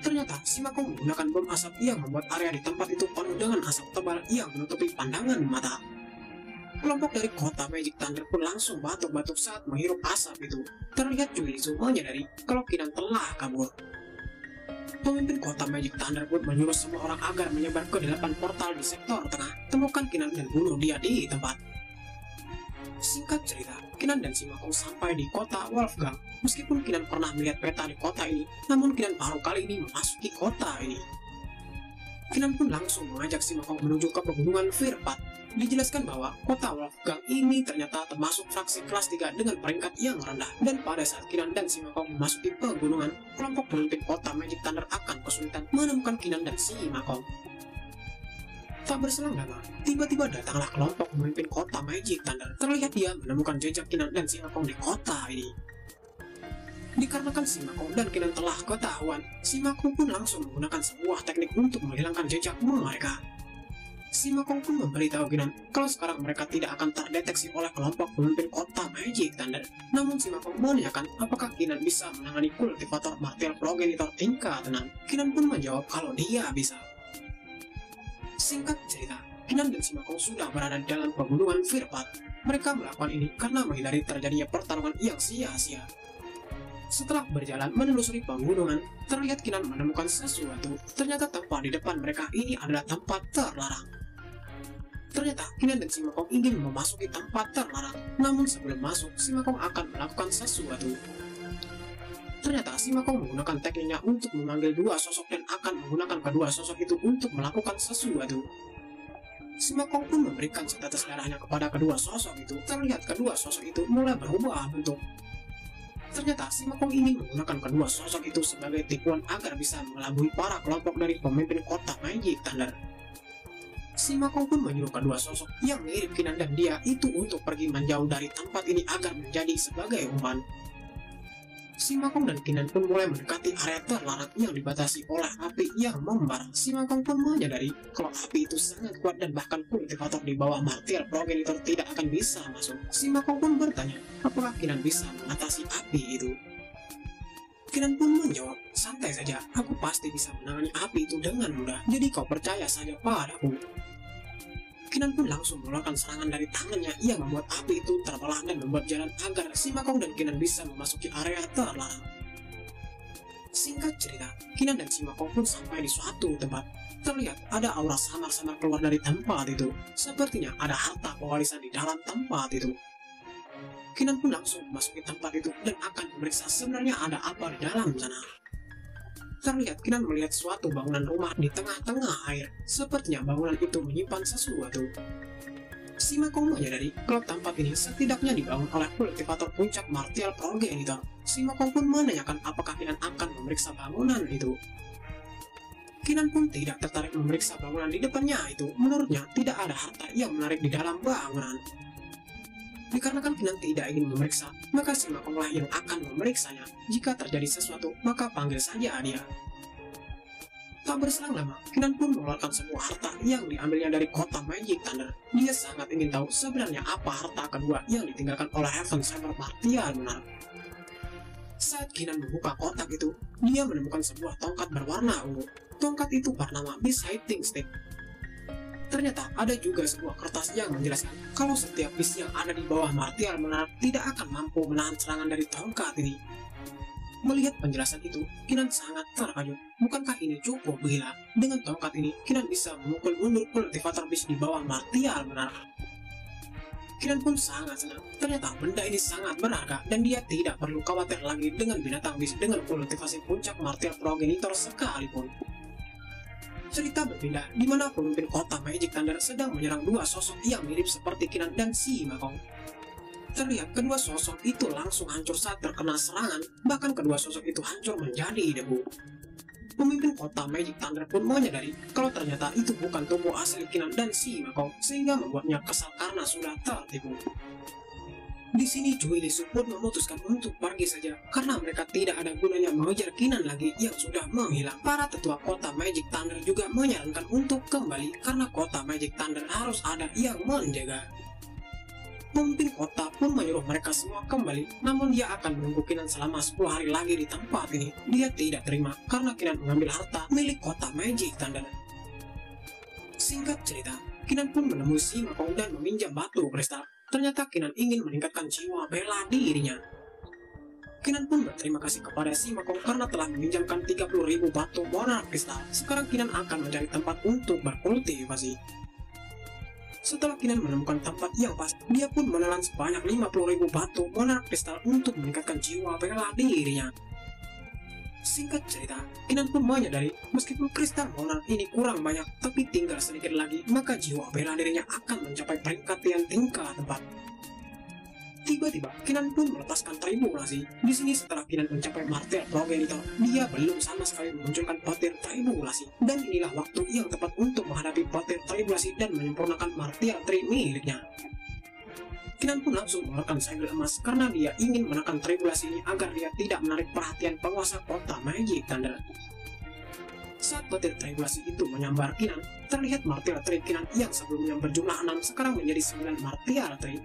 A: Ternyata si Makong menggunakan bom asap yang membuat area di tempat itu penuh dengan asap tebal yang menutupi pandangan mata. Kelompok dari kota Magic Thunder pun langsung batuk-batuk saat menghirup asap itu. Terlihat Cui Lisu menyadari kalau Kinan telah kabur. Pemimpin kota Magic Thunder pun menyuruh semua orang agar menyebar ke 8 portal di sektor tengah. Temukan Kinan dan bunuh dia di tempat. Singkat cerita, Kinan dan si Makong sampai di kota Wolfgang. Meskipun Kinan pernah melihat peta di kota ini, namun Kinan baru kali ini memasuki kota ini. Kinan pun langsung mengajak si Makong menuju ke pegunungan Firpat. Dijelaskan bahwa kota Wolfgang ini ternyata termasuk fraksi kelas 3 dengan peringkat yang rendah. Dan pada saat Kinan dan si Makong memasuki pegunungan, kelompok pemimpin kota Magic Thunder akan kesulitan menemukan Kinan dan si Makong. Tak berselang lama, tiba-tiba datanglah kelompok pemimpin kota Magic Thunder. Terlihat dia menemukan jejak Kinan dan si Makong di kota ini. Dikarenakan si Makong dan Kinan telah ketahuan, si Makong pun langsung menggunakan sebuah teknik untuk menghilangkan jejak mereka. Si Makong pun memberitahu Kinan kalau sekarang mereka tidak akan terdeteksi oleh kelompok pemimpin kota Magic Thunder. Namun si Makong menanyakan apakah Kinan bisa menangani kultivator martial progenitor tingkat 6. Kinan pun menjawab kalau dia bisa. Singkat cerita, Kinan dan si Makong sudah berada di dalam pegunungan Firpat. Mereka melakukan ini karena menghindari terjadinya pertarungan yang sia-sia. Setelah berjalan menelusuri pegunungan, terlihat Kinan menemukan sesuatu. Ternyata tempat di depan mereka ini adalah tempat terlarang. Ternyata Kinan dan si Makong ingin memasuki tempat terlarang. Namun sebelum masuk, si Makong akan melakukan sesuatu. Ternyata si Makong menggunakan tekniknya untuk memanggil dua sosok dan akan menggunakan kedua sosok itu untuk melakukan sesuatu. Si Makong pun memberikan setetes darahnya kepada kedua sosok itu. Terlihat kedua sosok itu mulai berubah bentuk. Ternyata si Makong ingin menggunakan kedua sosok itu sebagai tipuan agar bisa mengelabui para kelompok dari pemimpin kota Magic Thunder. Si Makong pun menyuruh kedua sosok yang mirip Kinan dan dia itu untuk pergi menjauh dari tempat ini agar menjadi sebagai umpan. Si Makong dan Kinan pun mulai mendekati area terlarang yang dibatasi oleh api yang membara. Si Makong pun menyadari kalau api itu sangat kuat dan bahkan kultivator di bawah martial progenitor tidak akan bisa masuk. Si Makong pun bertanya, apakah Kinan bisa mengatasi api itu? Kinan pun menjawab, santai saja, aku pasti bisa menangani api itu dengan mudah, jadi kau percaya saja padaku. Kinan pun langsung mengeluarkan serangan dari tangannya yang membuat api itu terbelah dan membuat jalan agar si Makong dan Kinan bisa memasuki area terlarang. Singkat cerita, Kinan dan si Makong pun sampai di suatu tempat. Terlihat ada aura samar-samar keluar dari tempat itu. Sepertinya ada harta pewarisan di dalam tempat itu. Kinan pun langsung memasuki tempat itu dan akan memeriksa sebenarnya ada apa di dalam sana. Terlihat Kinan melihat suatu bangunan rumah di tengah-tengah air. Sepertinya bangunan itu menyimpan sesuatu. Si Makong menyadari kalau tempat ini setidaknya dibangun oleh kultivator puncak martial progenitor. Si Makong pun menanyakan apakah Kinan akan memeriksa bangunan itu. Kinan pun tidak tertarik memeriksa bangunan di depannya itu. Menurutnya tidak ada harta yang menarik di dalam bangunan. Dikarenakan Kinan tidak ingin memeriksa, maka si Makonglah yang akan memeriksanya. Jika terjadi sesuatu, maka panggil saja dia. Tak berselang lama, Kinan pun mengeluarkan sebuah harta yang diambilnya dari kota Magic Thunder. Dia sangat ingin tahu sebenarnya apa harta kedua yang ditinggalkan oleh Heaven Saber Martial Monarch. Saat Kinan membuka kotak itu, dia menemukan sebuah tongkat berwarna ungu. Tongkat itu bernama Beast Hiding Stick. Ternyata ada juga sebuah kertas yang menjelaskan kalau setiap beast yang ada di bawah martial monarch tidak akan mampu menahan serangan dari tongkat ini. Melihat penjelasan itu, Kinan sangat terkejut. Bukankah ini cukup gila? Dengan tongkat ini, Kinan bisa memukul mundur kultivator beast di bawah martial monarch. Kinan pun sangat senang. Ternyata benda ini sangat berharga dan dia tidak perlu khawatir lagi dengan binatang beast dengan kultivasi puncak martial progenitor sekalipun. Cerita berpindah di mana pemimpin kota Magic Thunder sedang menyerang dua sosok yang mirip seperti Kinan dan si Makong. Terlihat kedua sosok itu langsung hancur saat terkena serangan, bahkan kedua sosok itu hancur menjadi debu. Pemimpin kota Magic Thunder pun menyadari kalau ternyata itu bukan tubuh asli Kinan dan si Makong, sehingga membuatnya kesal karena sudah tertipu. Di sini Cui Lisu pun memutuskan untuk pergi saja karena mereka tidak ada gunanya mengejar Kinan lagi yang sudah menghilang. Para tetua kota Magic Thunder juga menyarankan untuk kembali karena kota Magic Thunder harus ada yang menjaga. Pemimpin kota pun menyuruh mereka semua kembali, namun dia akan menunggu Kinan selama 10 hari lagi di tempat ini. Dia tidak terima karena Kinan mengambil harta milik kota Magic Thunder. Singkat cerita, Kinan pun menemui si Makong dan meminjam batu kristal. Ternyata Kinan ingin meningkatkan jiwa bela dirinya. Kinan pun berterima kasih kepada si Makong karena telah meminjamkan 30.000 batu monarch kristal. Sekarang Kinan akan mencari tempat untuk berkultivasi. Setelah Kinan menemukan tempat yang pas, dia pun menelan sebanyak 50.000 batu monarch kristal untuk meningkatkan jiwa bela dirinya. Singkat cerita, Kinan pun menyadari meskipun kristal monarch ini kurang banyak, tapi tinggal sedikit lagi maka jiwa bela dirinya akan mencapai peringkat yang tingkat 4. Tiba-tiba, Kinan pun melepaskan tribulasi. Di sini setelah Kinan mencapai martial progenitor, dia belum sama sekali memunculkan petir tribulasi. Dan inilah waktu yang tepat untuk menghadapi petir tribulasi dan menyempurnakan martial tree miliknya. Kinan pun langsung mengeluarkan segel emas karena dia ingin menekan tribulasi ini agar dia tidak menarik perhatian penguasa kota Magic Thunder. Saat petir tribulasi itu menyambar Kinan, terlihat martial tree Kinan yang sebelumnya berjumlah 6 sekarang menjadi 9 martial tree.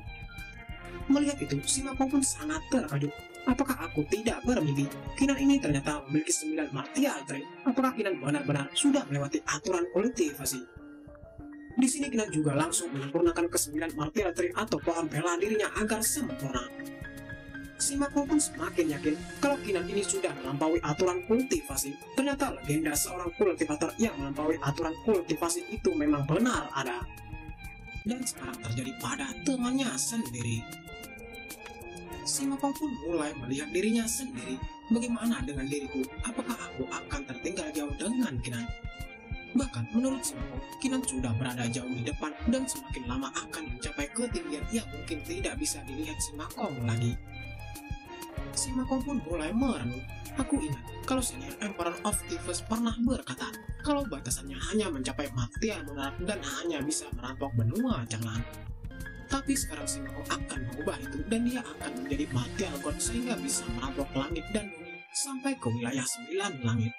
A: Melihat itu, si Makong pun sangat terkejut. Apakah aku tidak bermimpi? Kinan ini ternyata memiliki 9 martial tree. Apakah Kinan benar-benar sudah melewati aturan kultivasi? Di sini Kinan juga langsung menyempurnakan ke-9 martial tree atau pohon bela dirinya agar sempurna. Si Makong pun semakin yakin kalau Kinan ini sudah melampaui aturan kultivasi. Ternyata legenda seorang kultivator yang melampaui aturan kultivasi itu memang benar ada. Dan sekarang terjadi pada temannya sendiri. Si Makong pun mulai melihat dirinya sendiri. Bagaimana dengan diriku? Apakah aku akan tertinggal jauh dengan Kinan? Bahkan menurut si Makong, Kinan sudah berada jauh di depan dan semakin lama akan mencapai ketinggian yang mungkin tidak bisa dilihat si Makong lagi. Si Makong pun mulai merenung. Aku ingat kalau senior Emperor of Thieves pernah berkata kalau batasannya hanya mencapai Martial Monarch dan hanya bisa merampok benua Changlan. Tapi sekarang si Makong akan mengubah itu dan dia akan menjadi Martial God sehingga bisa merampok langit dan bumi sampai ke wilayah 9 langit.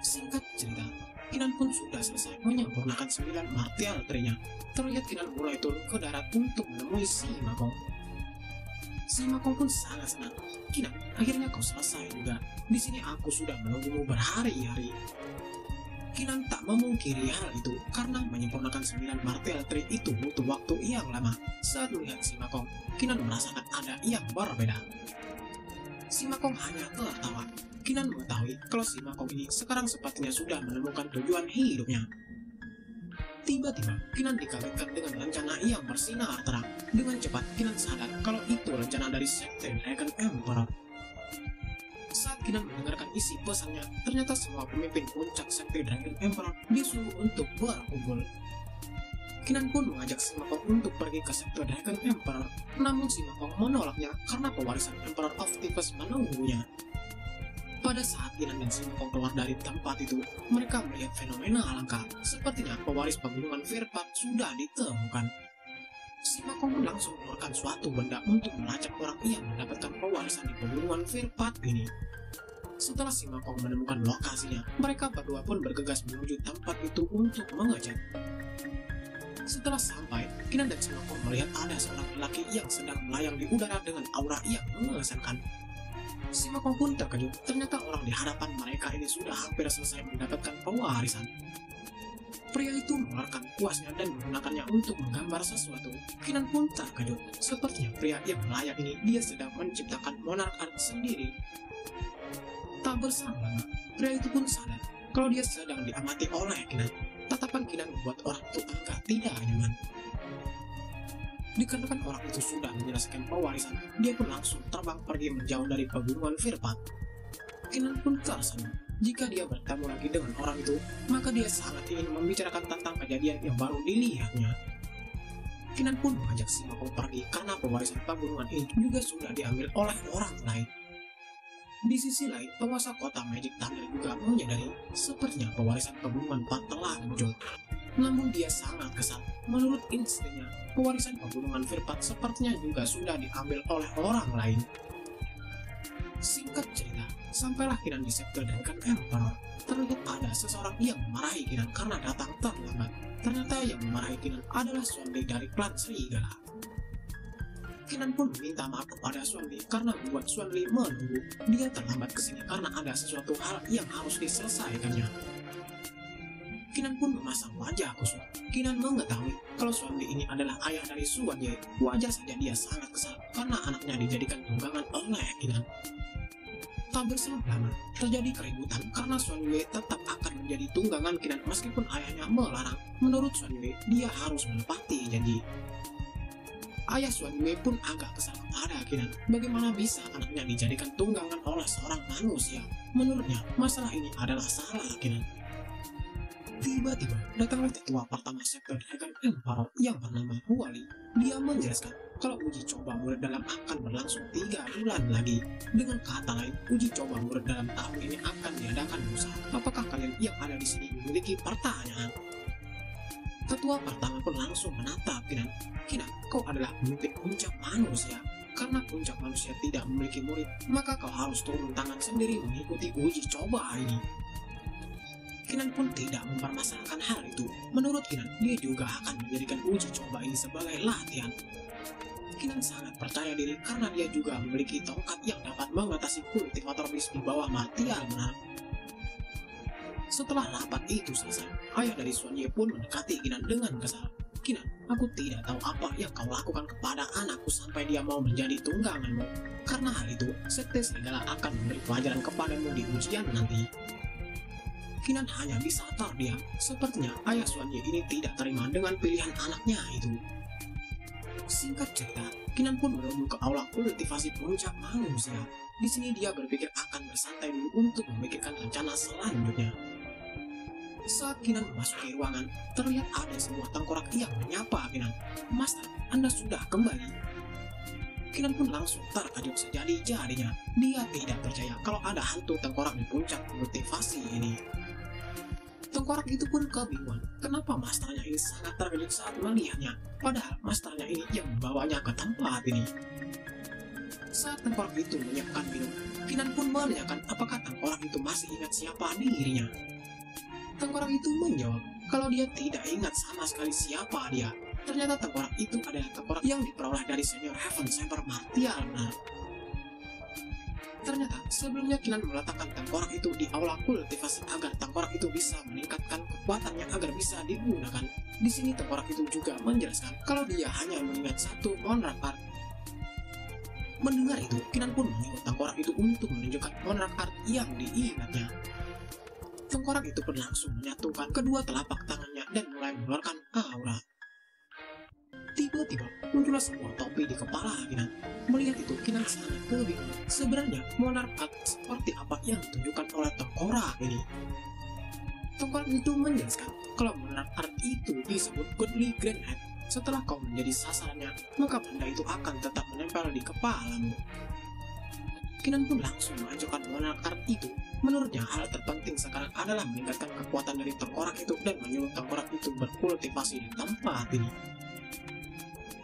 A: Singkat cerita, Kinan pun sudah selesai menyempurnakan 9 martial tree-nya. Terlihat Kinan mulai turun ke darat untuk menemui si Makong. Si Makong pun sangat senang. Kinan, akhirnya kau selesai juga. Di sini aku sudah menunggumu berhari-hari. Kinan tak memungkiri hal itu karena menyempurnakan 9 martial tree itu butuh waktu yang lama. Saat melihat si Makong, Kinan merasakan ada yang berbeda. Si Makong hanya tertawa. Kinan mengetahui kalau si Makong ini sekarang sepertinya sudah menemukan tujuan hidupnya. Tiba-tiba, Kinan dikagetkan dengan rencana yang bersinar terang. Dengan cepat, Kinan sadar kalau itu rencana dari Sekte Dragon Emperor. Saat Kinan mendengarkan isi pesannya, ternyata semua pemimpin puncak Sekte Dragon Emperor disuruh untuk berkumpul. Kinan pun mengajak si Makong untuk pergi ke Sekte Dragon Emperor, namun si Makong menolaknya karena pewarisan Emperor of Thieves menunggunya. Pada saat Kinan dan si Makong keluar dari tempat itu, mereka melihat fenomena langka. Sepertinya pewaris pegunungan Firpat sudah ditemukan. Si Makong pun langsung mengeluarkan suatu benda untuk melacak orang yang mendapatkan pewarisan di pegunungan Firpat ini. Setelah si Makong menemukan lokasinya, mereka berdua pun bergegas menuju tempat itu untuk mengecek. Setelah sampai, Kinan dan si Makong melihat ada seorang lelaki yang sedang melayang di udara dengan aura yang mengesankan. Si Makong pun terkejut, ternyata orang di hadapan mereka ini sudah hampir selesai mendapatkan pewarisan. Pria itu mengeluarkan kuasnya dan menggunakannya untuk menggambar sesuatu. Kinan pun terkejut, sepertinya pria yang melayang ini dia sedang menciptakan monarch art sendiri. Tak berselang lama, pria itu pun sadar kalau dia sedang diamati oleh Kinan. Tatapan Kinan membuat orang itu agak tidak nyaman. Dikarenakan orang itu sudah menyelesaikan pewarisan, dia pun langsung terbang pergi menjauh dari pegunungan Firpat. Kinan pun tersenyum. Jika dia bertemu lagi dengan orang itu, maka dia sangat ingin membicarakan tentang kejadian yang baru dilihatnya. Kinan pun mengajak si Makong pergi karena pewarisan pegunungan ini juga sudah diambil oleh orang lain. Di sisi lain, penguasa kota Magic Thunder juga menyadari sepertinya pewarisan pegunungan Pat telah muncul. Namun dia sangat kesal. Menurut instingnya, pewarisan pegunungan Firpat sepertinya juga sudah diambil oleh orang lain. Singkat cerita, sampailah Kinan di Sekte Dragon Emperor. Terlihat ada seseorang yang memarahi Kinan karena datang terlambat. Ternyata yang memarahi Kinan adalah Xuanli dari klan Serigala. Kinan pun meminta maaf kepada Xuanli karena membuat Xuanli menunggu. Dia terlambat ke sini karena ada sesuatu hal yang harus diselesaikannya. Kinan pun memasang wajah kusut. Kinan mengetahui kalau Xuanli ini adalah ayah dari Xuan Ye. Wajar saja dia sangat kesal karena anaknya dijadikan tunggangan oleh Kinan. Tak berselang lama, terjadi keributan karena Xuan Ye tetap akan menjadi tunggangan Kinan meskipun ayahnya melarang. Menurut Xuan Ye, dia harus menepati janji. Ayah Xuan Ye pun agak kesal kepada Kinan. Bagaimana bisa anaknya dijadikan tunggangan oleh seorang manusia? Menurutnya, masalah ini adalah salah Kinan. Tiba-tiba datanglah tetua pertama Sekte Dragon Emperor yang bernama Huali. Dia menjelaskan kalau uji coba murid dalam akan berlangsung 3 bulan lagi. Dengan kata lain, uji coba murid dalam tahun ini akan diadakan lusa. Apakah kalian yang ada di sini memiliki pertanyaan? Tetua pertama pun langsung menatap Kinan. Kinan, kau adalah pemimpin puncak manusia. Karena puncak manusia tidak memiliki murid, maka kau harus turun tangan sendiri mengikuti uji coba ini. Kinan pun tidak mempermasalahkan hal itu. Menurut Kinan, dia juga akan menjadikan uji coba ini sebagai latihan. Kinan sangat percaya diri karena dia juga memiliki tongkat yang dapat mengatasi kultivator bis di bawah Martial Monarch. Setelah rapat itu selesai, ayah dari Xuan Ye pun mendekati Kinan dengan kesal. Kinan, aku tidak tahu apa yang kau lakukan kepada anakku sampai dia mau menjadi tungganganmu. Karena hal itu, Sekte Serigala akan memberi pelajaran kepadamu di ujian nanti. Kinan hanya bisa terdiam. Sepertinya ayah Xuan Ye ini tidak terima dengan pilihan anaknya itu. Singkat cerita, Kinan pun menuju ke aula kultivasi puncak manusia. Di sini dia berpikir akan bersantai dulu untuk memikirkan rencana selanjutnya. Saat Kinan memasuki ruangan, terlihat ada sebuah tengkorak yang menyapa Kinan. "Master, Anda sudah kembali." Kinan pun langsung terkejut sejadi-jadinya. Dia tidak percaya kalau ada hantu tengkorak di puncak kultivasi ini. Tengkorak itu pun kebingungan kenapa masternya ini sangat terkejut saat melihatnya, padahal masternya ini yang membawanya ke tempat ini. Saat tengkorak itu menyiapkan minum, Kinan pun menanyakan apakah tengkorak itu masih ingat siapa dirinya. Tengkorak itu menjawab kalau dia tidak ingat sama sekali siapa dia. Ternyata tengkorak itu adalah tengkorak yang diperoleh dari senior Heaven Saber Martial. Ternyata sebelumnya Kinan meletakkan tengkorak itu di aula kultivasi agar tengkorak itu bisa meningkatkan kekuatannya agar bisa digunakan. Di sini tengkorak itu juga menjelaskan kalau dia hanya mengingat satu Monarch Art. Mendengar itu, Kinan pun menyuruh tengkorak itu untuk menunjukkan Monarch Art yang diingatnya. Tengkorak itu pun langsung menyatukan kedua telapak tangannya dan mulai mengeluarkan aura. Tiba-tiba muncullah sebuah topi di kepala Kinan. Melihat itu, Kinan sangat kebingungan. Sebenarnya Monarch Art seperti apa yang ditunjukkan oleh tengkorak ini? Tengkorak itu menjelaskan kalau Monarch Art itu disebut Godly Granite. Setelah kau menjadi sasarannya, maka benda itu akan tetap menempel di kepalamu. Kinan pun langsung mengajukan Monarch Art itu. Menurutnya hal terpenting sekarang adalah meningkatkan kekuatan dari tengkorak itu dan menyuruh tengkorak itu berkultivasi di tempat ini.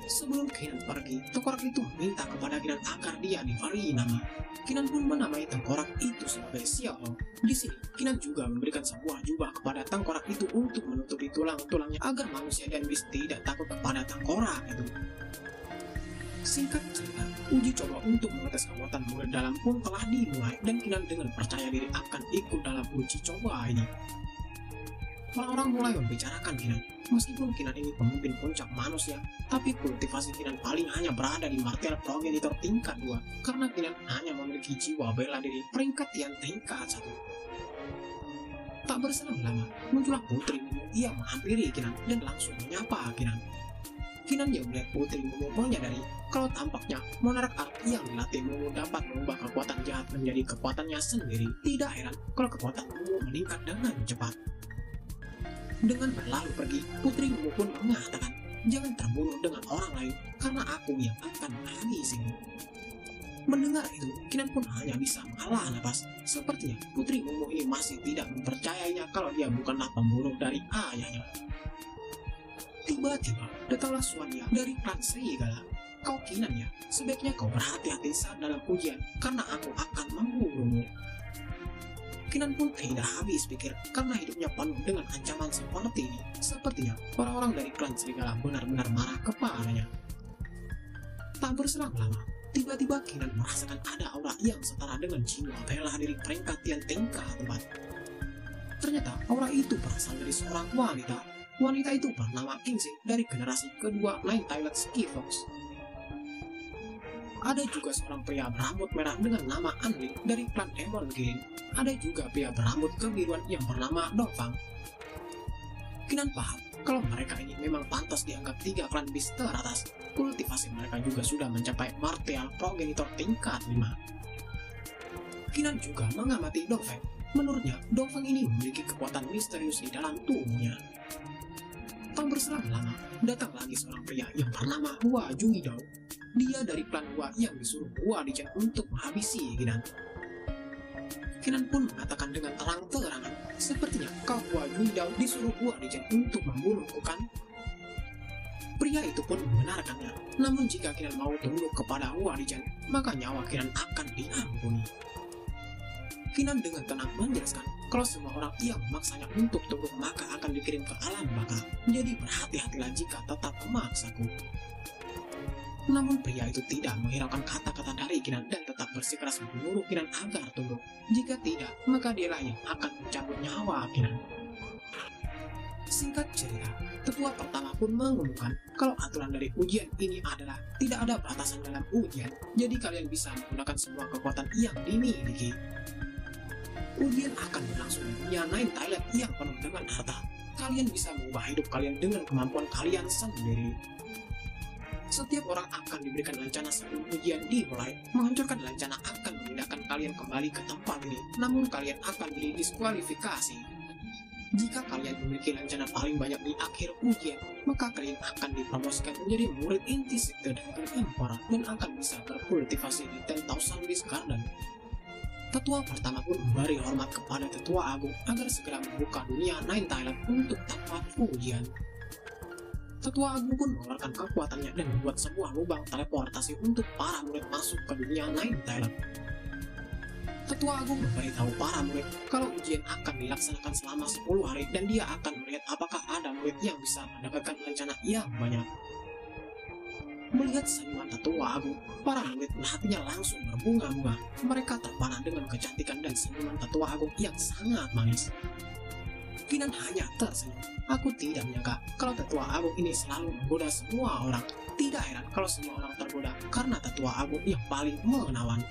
A: Sebelum Kinan pergi, tengkorak itu meminta kepada Kinan agar dia diberi nama. Kinan pun menamai tengkorak itu sebagai Xiao. Di sini, Kinan juga memberikan sebuah jubah kepada tengkorak itu untuk menutupi tulang-tulangnya agar manusia dan bis tidak takut kepada tengkorak itu. Singkat cerita, uji coba untuk mengetes kekuatan murid dalam pun telah dimulai dan Kinan dengan percaya diri akan ikut dalam uji coba ini. Orang-orang mulai membicarakan Kinan. Meskipun Kinan ini pemimpin puncak manusia, tapi kultivasi Kinan paling hanya berada di Martial Progenitor tingkat 2 karena Kinan hanya memiliki jiwa bela diri peringkat yang tingkat 1. Tak berselang lama, muncullah Putri Mumu yang menghampiri Kinan dan langsung menyapa Kinan. Kinan yang melihat Putri Mumu menyadari kalau tampaknya Monarch Art yang dilatih Mumu dapat mengubah kekuatan jahat menjadi kekuatannya sendiri. Tidak heran kalau kekuatan Mumu meningkat dengan cepat. Dengan berlalu pergi, Putri Mumu pun mengatakan, jangan terbunuh dengan orang lain karena aku yang akan menghabisimu. Mendengar itu, Kinan pun hanya bisa menghela nafas. Sepertinya Putri Mumu ini masih tidak mempercayainya kalau dia bukanlah pembunuh dari ayahnya. Tiba-tiba datanglah Swania dari klan Serigala. Kau Kinan ya, sebaiknya kau berhati-hati saat dalam ujian karena aku akan membunuhmu. Kinan pun tidak habis pikir karena hidupnya penuh dengan ancaman seperti ini. Sepertinya orang-orang dari klan Serigala benar-benar marah kepadanya. Tak berselang lama, tiba-tiba Kinan merasakan ada aura yang setara dengan jiwa bela diri peringkat yang tingkat 4. Ternyata aura itu berasal dari seorang wanita. Wanita itu bernama Kingxi dari generasi kedua Nine Tailed Ski Fox. Ada juga seorang pria berambut merah dengan nama Anli dari klan Demon Glen. Ada juga pria berambut kebiruan yang bernama Dongfang. Kinan paham kalau mereka ini memang pantas dianggap 3 klan bis teratas. Kultivasi mereka juga sudah mencapai Martial Progenitor tingkat 5. Kinan juga mengamati Dongfang. Menurutnya, Dongfang ini memiliki kekuatan misterius di dalam tubuhnya. Tak berselang lama, datang lagi seorang pria yang bernama Hua Juidao. Dia dari klan Hua yang disuruh Hua Dijan untuk menghabisi Kinan. Kinan pun mengatakan dengan terang-terangan, sepertinya kau Hua Juidao disuruh Hua Dijan untuk membunuhku kan? Pria itu pun membenarkannya, namun jika Kinan mau tunduk kepada Hua Dijan, maka nyawa Kinan akan diampuni. Kinan dengan tenang menjelaskan kalau semua orang yang memaksanya untuk tunduk maka akan dikirim ke alam baka. Jadi berhati-hatilah jika tetap memaksaku. Namun pria itu tidak menghiraukan kata-kata dari Kinan dan tetap bersikeras menyuruh Kinan agar tunduk. Jika tidak, maka dialah yang akan mencabut nyawa Kinan. Singkat cerita, tetua pertama pun mengumumkan kalau aturan dari ujian ini adalah tidak ada batasan dalam ujian. Jadi kalian bisa menggunakan semua kekuatan yang dimiliki. Ujian akan berlangsung di dunia Nine Tailed yang penuh dengan harta. Kalian bisa mengubah hidup kalian dengan kemampuan kalian sendiri. Setiap orang akan diberikan lencana sebelum ujian dimulai. Menghancurkan lencana akan memindahkan kalian kembali ke tempat ini. Namun kalian akan didiskualifikasi. Jika kalian memiliki rencana paling banyak di akhir ujian, maka kalian akan dipromosikan menjadi murid inti sekte dan Emperor dan akan bisa berkultivasi di 10,000 Beast Garden. Tetua pertama pun memberi hormat kepada Tetua Agung agar segera membuka dunia Nine Thailand untuk tempat ujian. Tetua Agung pun mengeluarkan kekuatannya dan membuat sebuah lubang teleportasi untuk para murid masuk ke dunia Nine Thailand. Tetua Agung memberitahu para murid kalau ujian akan dilaksanakan selama 10 hari dan dia akan melihat apakah ada murid yang bisa mendapatkan rencana yang banyak. Melihat senyuman Tetua Agung, para murid hatinya langsung berbunga-bunga. Mereka terpana dengan kecantikan dan senyuman Tetua Agung yang sangat manis. Kinan hanya tersenyum. Aku tidak menyangka kalau Tetua Agung ini selalu menggoda semua orang. Tidak heran kalau semua orang tergoda karena Tetua Agung yang paling menawan.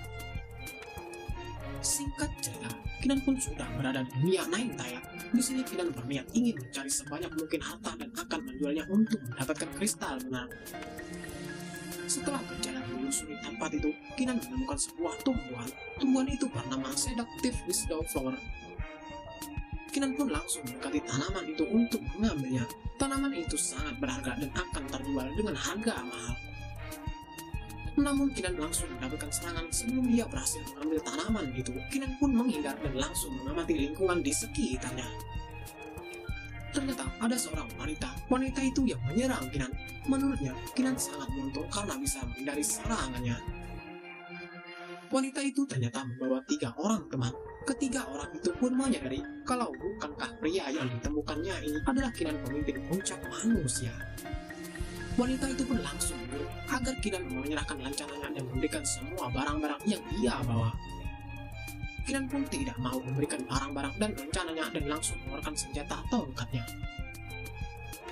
A: Singkat cerita, Kinan pun sudah berada di dunia Nine Thailand. Di sini Kinan berniat ingin mencari sebanyak mungkin harta dan akan menjualnya untuk mendapatkan kristal benar. Setelah berjalan menyusuri tempat itu, Kinan menemukan sebuah tumbuhan. Tumbuhan itu bernama Seductive Wisdom Flower. Kinan pun langsung mendekati tanaman itu untuk mengambilnya. Tanaman itu sangat berharga dan akan terjual dengan harga mahal. Namun Kinan langsung mendapatkan serangan sebelum dia berhasil mengambil tanaman itu. Kinan pun menghindar dan langsung mengamati lingkungan di sekitarnya. Ternyata ada seorang wanita. Wanita itu yang menyerang Kinan. Menurutnya, Kinan sangat beruntung karena bisa menghindari serangannya. Wanita itu ternyata membawa 3 orang teman. Ketiga orang itu pun menyadari kalau bukankah pria yang ditemukannya ini adalah Kinan pemimpin puncak manusia. Wanita itu pun langsung menyuruh agar Kinan menyerahkan rencananya dan memberikan semua barang-barang yang dia bawa. Kinan pun tidak mau memberikan barang-barang dan rencananya dan langsung mengeluarkan senjata tongkatnya.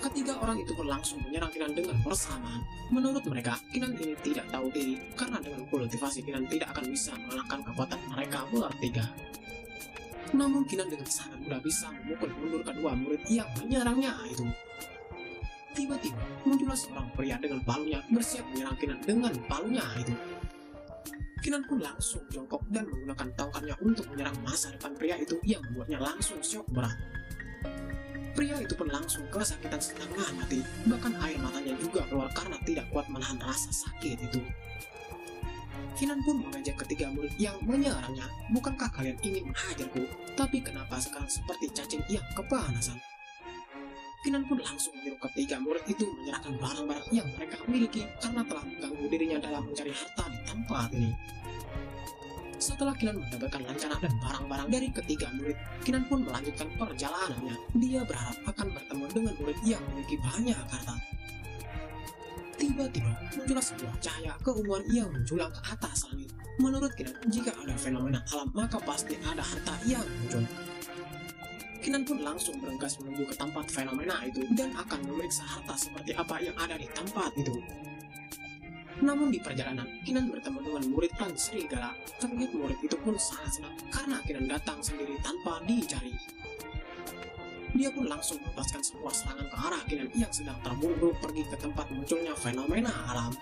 A: Ketiga orang itu pun langsung menyerang Kinan dengan bersamaan. Menurut mereka, Kinan ini tidak tahu diri karena dengan kultivasi Kinan tidak akan bisa mengalahkan kekuatan mereka bertiga. Namun Kinan dengan sangat mudah bisa memukul mundur kedua murid yang menyerangnya itu. Tiba-tiba muncullah seorang pria dengan palunya bersiap menyerang Kinan dengan palunya itu. Kinan pun langsung jongkok dan menggunakan tongkatnya untuk menyerang masa depan pria itu yang membuatnya langsung syok berat. Pria itu pun langsung kesakitan setengah mati, bahkan air matanya juga keluar karena tidak kuat menahan rasa sakit itu. Kinan pun mengajak ketiga murid yang menyerangnya, bukankah kalian ingin menghajarku? Tapi kenapa sekarang seperti cacing yang kepanasan? Kinan pun langsung menyuruh ketiga murid itu menyerahkan barang-barang yang mereka miliki karena telah mengganggu dirinya dalam mencari harta di tempat ini. Setelah Kinan mendapatkan rencana dan barang-barang dari ketiga murid, Kinan pun melanjutkan perjalanannya. Dia berharap akan bertemu dengan murid yang memiliki banyak harta. Tiba-tiba muncullah sebuah cahaya keunguan yang menjulang ke atas langit. Menurut Kinan, jika ada fenomena alam maka pasti ada harta yang muncul. Kinan pun langsung bergegas menuju ke tempat fenomena itu dan akan memeriksa harta seperti apa yang ada di tempat itu. Namun di perjalanan, Kinan bertemu dengan murid klan Serigala. Terlihat murid itu pun sangat senang karena Kinan datang sendiri tanpa dicari. Dia pun langsung melepaskan sebuah serangan ke arah Kinan yang sedang terburu-buru pergi ke tempat munculnya fenomena alam.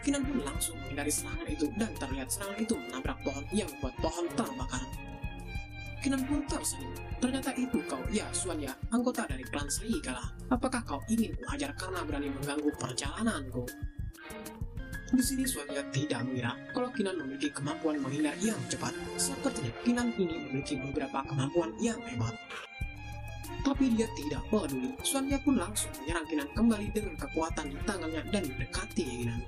A: Kinan pun langsung menghindari serangan itu dan terlihat serangan itu menabrak pohon yang membuat pohon terbakar. Kinan pun tersenyum. Ternyata itu kau, ya Suanya, anggota dari klan Serigala. Apakah kau ingin kuhajar karena berani mengganggu perjalananku? Di sini Suanya tidak mengira kalau Kinan memiliki kemampuan menghindar yang cepat. Sepertinya Kinan ini memiliki beberapa kemampuan yang hebat. Tapi dia tidak peduli. Suanya pun langsung menyerang Kinan kembali dengan kekuatan di tangannya dan mendekati Kinan.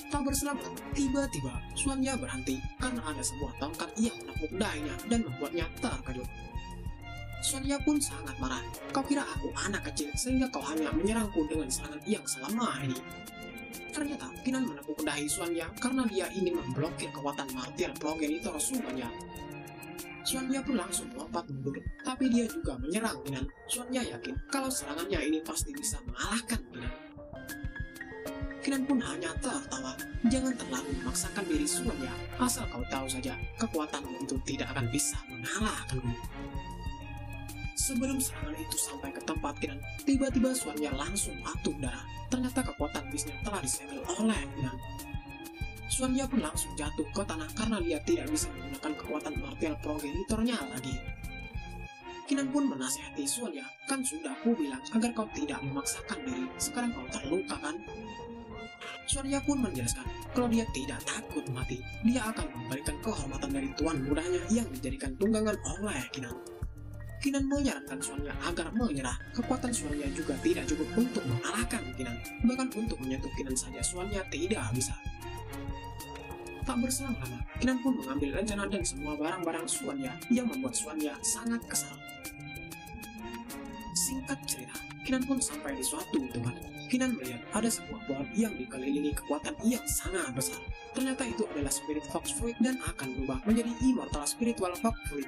A: Tak berselang, tiba-tiba Suanya berhenti karena ada sebuah tongkat yang menepuk dahinya dan membuatnya terkejut. Suanya pun sangat marah. Kau kira aku anak kecil sehingga kau hanya menyerangku dengan serangan yang selama ini? Ternyata Kinan menepuk dahi Suanya karena dia ingin memblokir kekuatan martir progenitor Suanya. Suanya pun langsung melompat mundur, tapi dia juga menyerang Kinan. Suanya yakin kalau serangannya ini pasti bisa mengalahkan Kinan. Kinan pun hanya tertawa. Jangan terlalu memaksakan diri Suanya. Asal kau tahu saja, kekuatanmu itu tidak akan bisa mengalahkanku. Sebelum serangan itu sampai ke tempat Kinan, tiba-tiba Suanya langsung batuk darah. Ternyata kekuatan bisnya telah disegel oleh Kinan. Suanya pun langsung jatuh ke tanah karena dia tidak bisa menggunakan kekuatan martial progenitornya lagi. Kinan pun menasihati Xuanya, kan sudah aku bilang agar kau tidak memaksakan diri, sekarang kau terluka kan? Xuanya pun menjelaskan kalau dia tidak takut mati, dia akan memberikan kehormatan dari tuan mudanya yang dijadikan tunggangan oleh Kinan. Kinan menyarankan Xuanya agar menyerah, kekuatan Xuanya juga tidak cukup untuk mengalahkan Kinan, bahkan untuk menyentuh Kinan saja Xuanya tidak bisa. Tak berselang lama, Kinan pun mengambil rencana dan semua barang-barang Xuanya yang membuat Xuanya sangat kesal. Singkat cerita, Kinan pun sampai di suatu tempat. Kinan melihat ada sebuah pohon yang dikelilingi kekuatan yang sangat besar. Ternyata itu adalah Spirit Fox Fruit dan akan berubah menjadi Immortal Spiritual Fox Fruit.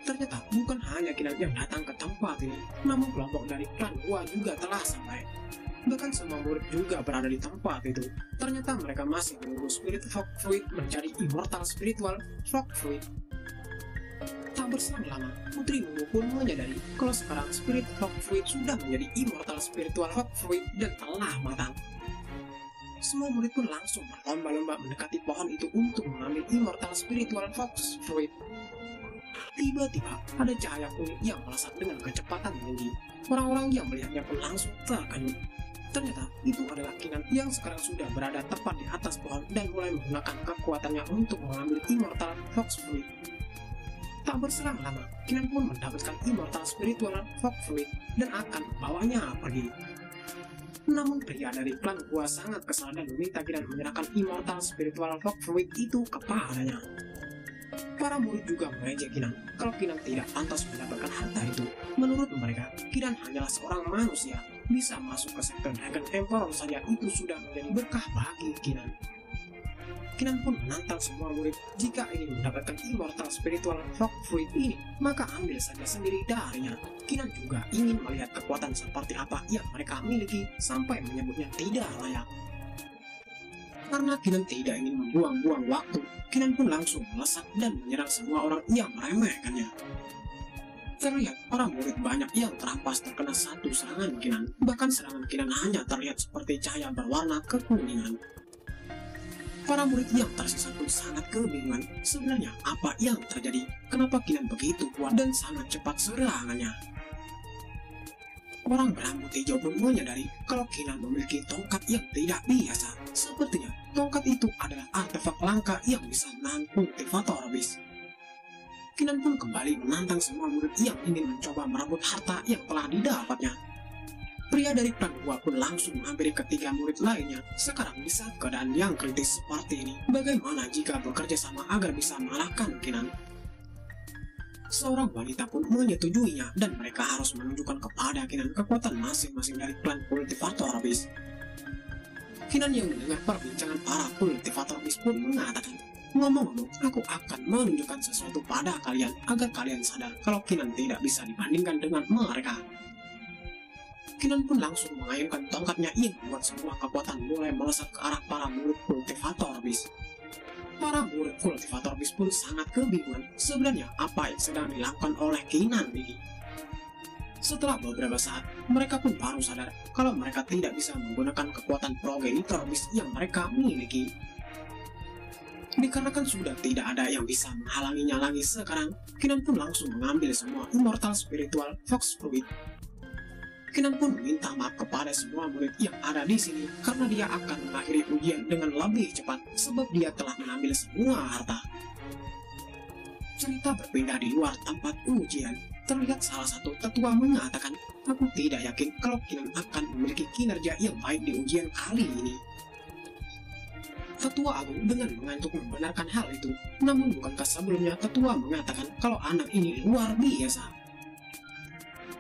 A: Ternyata bukan hanya Kinan yang datang ke tempat ini, namun kelompok dari klan Hua juga telah sampai. Bahkan semua murid juga berada di tempat itu. Ternyata mereka masih menunggu Spirit Fox Fruit menjadi Immortal Spiritual Fox Fruit. Tak berselang lama, Putri Mumu pun menyadari kalau sekarang Spirit Fox Fruit sudah menjadi Immortal Spiritual Fox Fruit dan telah matang. Semua murid pun langsung berlomba-lomba mendekati pohon itu untuk mengambil Immortal Spiritual Fox Fruit. Tiba-tiba, ada cahaya kuning yang melesat dengan kecepatan tinggi. Orang-orang yang melihatnya pun langsung terkejut. Ternyata itu adalah Kinan yang sekarang sudah berada tepat di atas pohon dan mulai menggunakan kekuatannya untuk mengambil Immortal Fox Fruit. Tak berselang lama, Kinan pun mendapatkan Immortal Spiritual Fox Fruit dan akan membawanya pergi. Namun pria dari klan Hua sangat kesal dan meminta Kinan menyerahkan Immortal Spiritual Fox Fruit itu kepadanya. Para murid juga mengejek Kinan kalau Kinan tidak pantas mendapatkan harta itu. Menurut mereka, Kinan hanyalah seorang manusia. Bisa masuk ke sektor Dragon Emperor saja itu sudah menjadi berkah bagi Kinan. Kinan pun menantang semua murid, jika ingin mendapatkan Immortal Spiritual Fox Fruit ini, maka ambil saja sendiri darinya. Kinan juga ingin melihat kekuatan seperti apa yang mereka miliki sampai menyebutnya tidak layak. Karena Kinan tidak ingin membuang-buang waktu, Kinan pun langsung melesat dan menyerang semua orang yang meremehkannya. Terlihat para murid banyak yang terampas terkena satu serangan Kinan, bahkan serangan Kinan hanya terlihat seperti cahaya berwarna kekuningan. Para murid yang tersisa pun sangat kebingungan sebenarnya apa yang terjadi, kenapa Kinan begitu kuat dan sangat cepat serangannya. Orang berambut hijau pun menyadari kalau Kinan memiliki tongkat yang tidak biasa. Sepertinya tongkat itu adalah artefak langka yang bisa menahan kultivator Abyss. Kinan pun kembali menantang semua murid yang ingin mencoba merebut harta yang telah didapatnya. Pria dari klan Hua pun langsung menghampiri ketiga murid lainnya. Sekarang di saat keadaan yang kritis seperti ini, bagaimana jika bekerja sama agar bisa mengalahkan Kinan? Seorang wanita pun menyetujuinya dan mereka harus menunjukkan kepada Kinan kekuatan masing-masing dari klan kultivator Abyss. Kinan yang mendengar perbincangan para kultivator Abyss pun mengatakan, ngomong-ngomong, aku akan menunjukkan sesuatu pada kalian agar kalian sadar kalau Kinan tidak bisa dibandingkan dengan mereka. Kinan pun langsung mengayunkan tongkatnya yang membuat semua kekuatan mulai melesat ke arah para murid kultivator Abyss. Para murid kultivator Abyss pun sangat kebingungan sebenarnya apa yang sedang dilakukan oleh Kinan ini. Setelah beberapa saat, mereka pun baru sadar kalau mereka tidak bisa menggunakan kekuatan progenitor Abyss yang mereka miliki. Dikarenakan sudah tidak ada yang bisa menghalanginya lagi sekarang, Kinan pun langsung mengambil semua Immortal Spiritual Fox Fruit. Kinan pun meminta maaf kepada semua murid yang ada di sini karena dia akan mengakhiri ujian dengan lebih cepat sebab dia telah mengambil semua harta. Cerita berpindah di luar tempat ujian. Terlihat salah satu tetua mengatakan, aku tidak yakin kalau Kinan akan memiliki kinerja yang baik di ujian kali ini. Tetua Agung dengan mengantuk membenarkan hal itu, namun bukankah sebelumnya tetua mengatakan kalau anak ini luar biasa?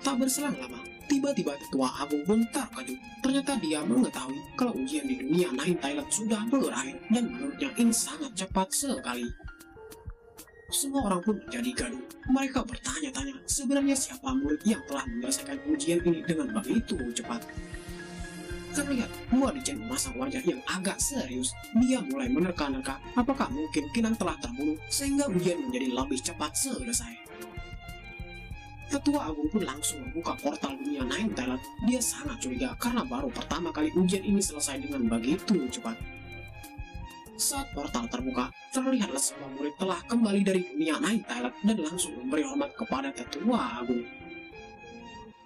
A: Tak berselang lama, tiba-tiba tetua Agung pun terkejut. Ternyata dia mengetahui kalau ujian di dunia Nine Thailand sudah berakhir dan menurutnya ini sangat cepat sekali. Semua orang pun menjadi gaduh. Mereka bertanya-tanya sebenarnya siapa murid yang telah menyelesaikan ujian ini dengan begitu cepat. Terlihat Hua Dichen memasang wajah yang agak serius. Dia mulai menerka-nerka apakah mungkin Kinan telah terbunuh sehingga ujian menjadi lebih cepat selesai. Tetua Agung pun langsung membuka portal dunia Nine Thailand. Dia sangat curiga karena baru pertama kali ujian ini selesai dengan begitu cepat. Saat portal terbuka, terlihatlah semua murid telah kembali dari dunia Night Toilet dan langsung memberi hormat kepada Tetua Agung.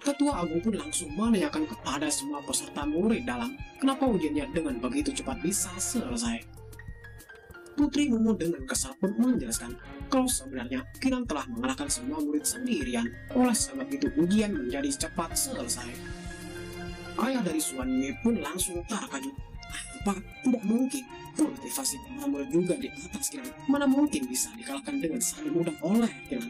A: Tetua Agung pun langsung menanyakan kepada semua peserta murid dalam, kenapa ujiannya dengan begitu cepat bisa selesai. Putri Mumu dengan kesal pun menjelaskan kalau sebenarnya Kinan telah mengalahkan semua murid sendirian, oleh sebab itu ujian menjadi cepat selesai. Ayah dari Suan Yue pun langsung terkejut. Apa? Tidak mungkin. Kultivasi para murid juga di atas Kinan. Mana mungkin bisa dikalahkan dengan sangat mudah oleh Kinan?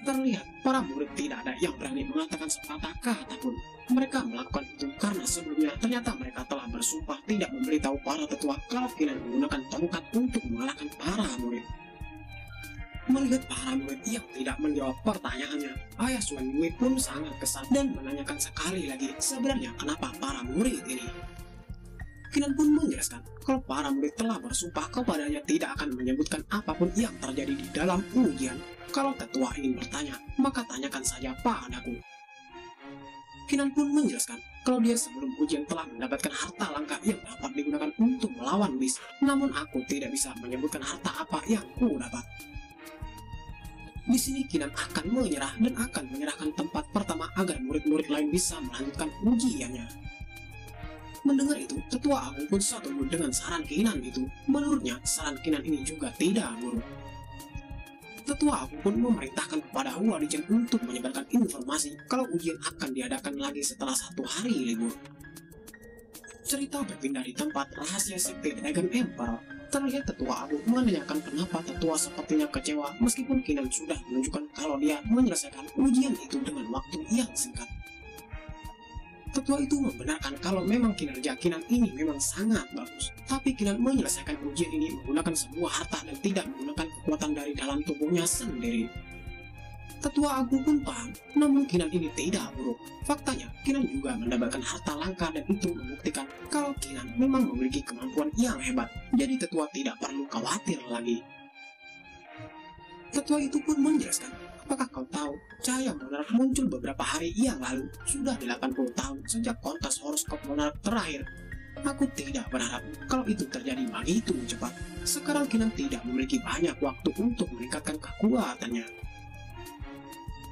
A: Terlihat para murid tidak ada yang berani mengatakan sepatah kata pun. Mereka melakukan itu karena sebelumnya ternyata mereka telah bersumpah tidak memberitahu para tetua kalau Kinan menggunakan tongkat untuk mengalahkan para murid. Melihat para murid yang tidak menjawab pertanyaannya, ayah Suan Yue pun sangat kesal dan menanyakan sekali lagi sebenarnya kenapa para murid ini. Kinan pun menjelaskan kalau para murid telah bersumpah kepadanya tidak akan menyebutkan apapun yang terjadi di dalam ujian. Kalau tetua ingin bertanya, maka tanyakan saja padaku. Kinan pun menjelaskan kalau dia sebelum ujian telah mendapatkan harta langka yang dapat digunakan untuk melawan Beast, namun aku tidak bisa menyebutkan harta apa yang ku dapat. Di sini Kinan akan menyerah dan akan menyerahkan tempat pertama agar murid-murid lain bisa melanjutkan ujiannya. Mendengar itu, Tetua Agung pun setuju dengan saran Kinan itu. Menurutnya, saran Kinan ini juga tidak buruk. Tetua Agung pun memerintahkan kepada Hua Dichen untuk menyebarkan informasi kalau ujian akan diadakan lagi setelah 1 hari libur. Cerita berpindah di tempat rahasia sekte Dragon Emperor. Terlihat Tetua Agung menanyakan kenapa tetua sepertinya kecewa meskipun Kinan sudah menunjukkan kalau dia menyelesaikan ujian itu dengan waktu yang singkat. Tetua itu membenarkan kalau memang kinerja Kinan ini memang sangat bagus, tapi Kinan menyelesaikan ujian ini menggunakan sebuah harta dan tidak menggunakan kekuatan dari dalam tubuhnya sendiri. Tetua Agung pun paham, namun Kinan ini tidak buruk. Faktanya, Kinan juga mendapatkan harta langka dan itu membuktikan kalau Kinan memang memiliki kemampuan yang hebat, jadi tetua tidak perlu khawatir lagi. Tetua itu pun menjelaskan, apakah kau tahu, cahaya monark muncul beberapa hari yang lalu, sudah 80 tahun sejak kontes horoskop monark terakhir. Aku tidak berharap kalau itu terjadi begitu cepat. Sekarang Kinan tidak memiliki banyak waktu untuk meningkatkan kekuatannya.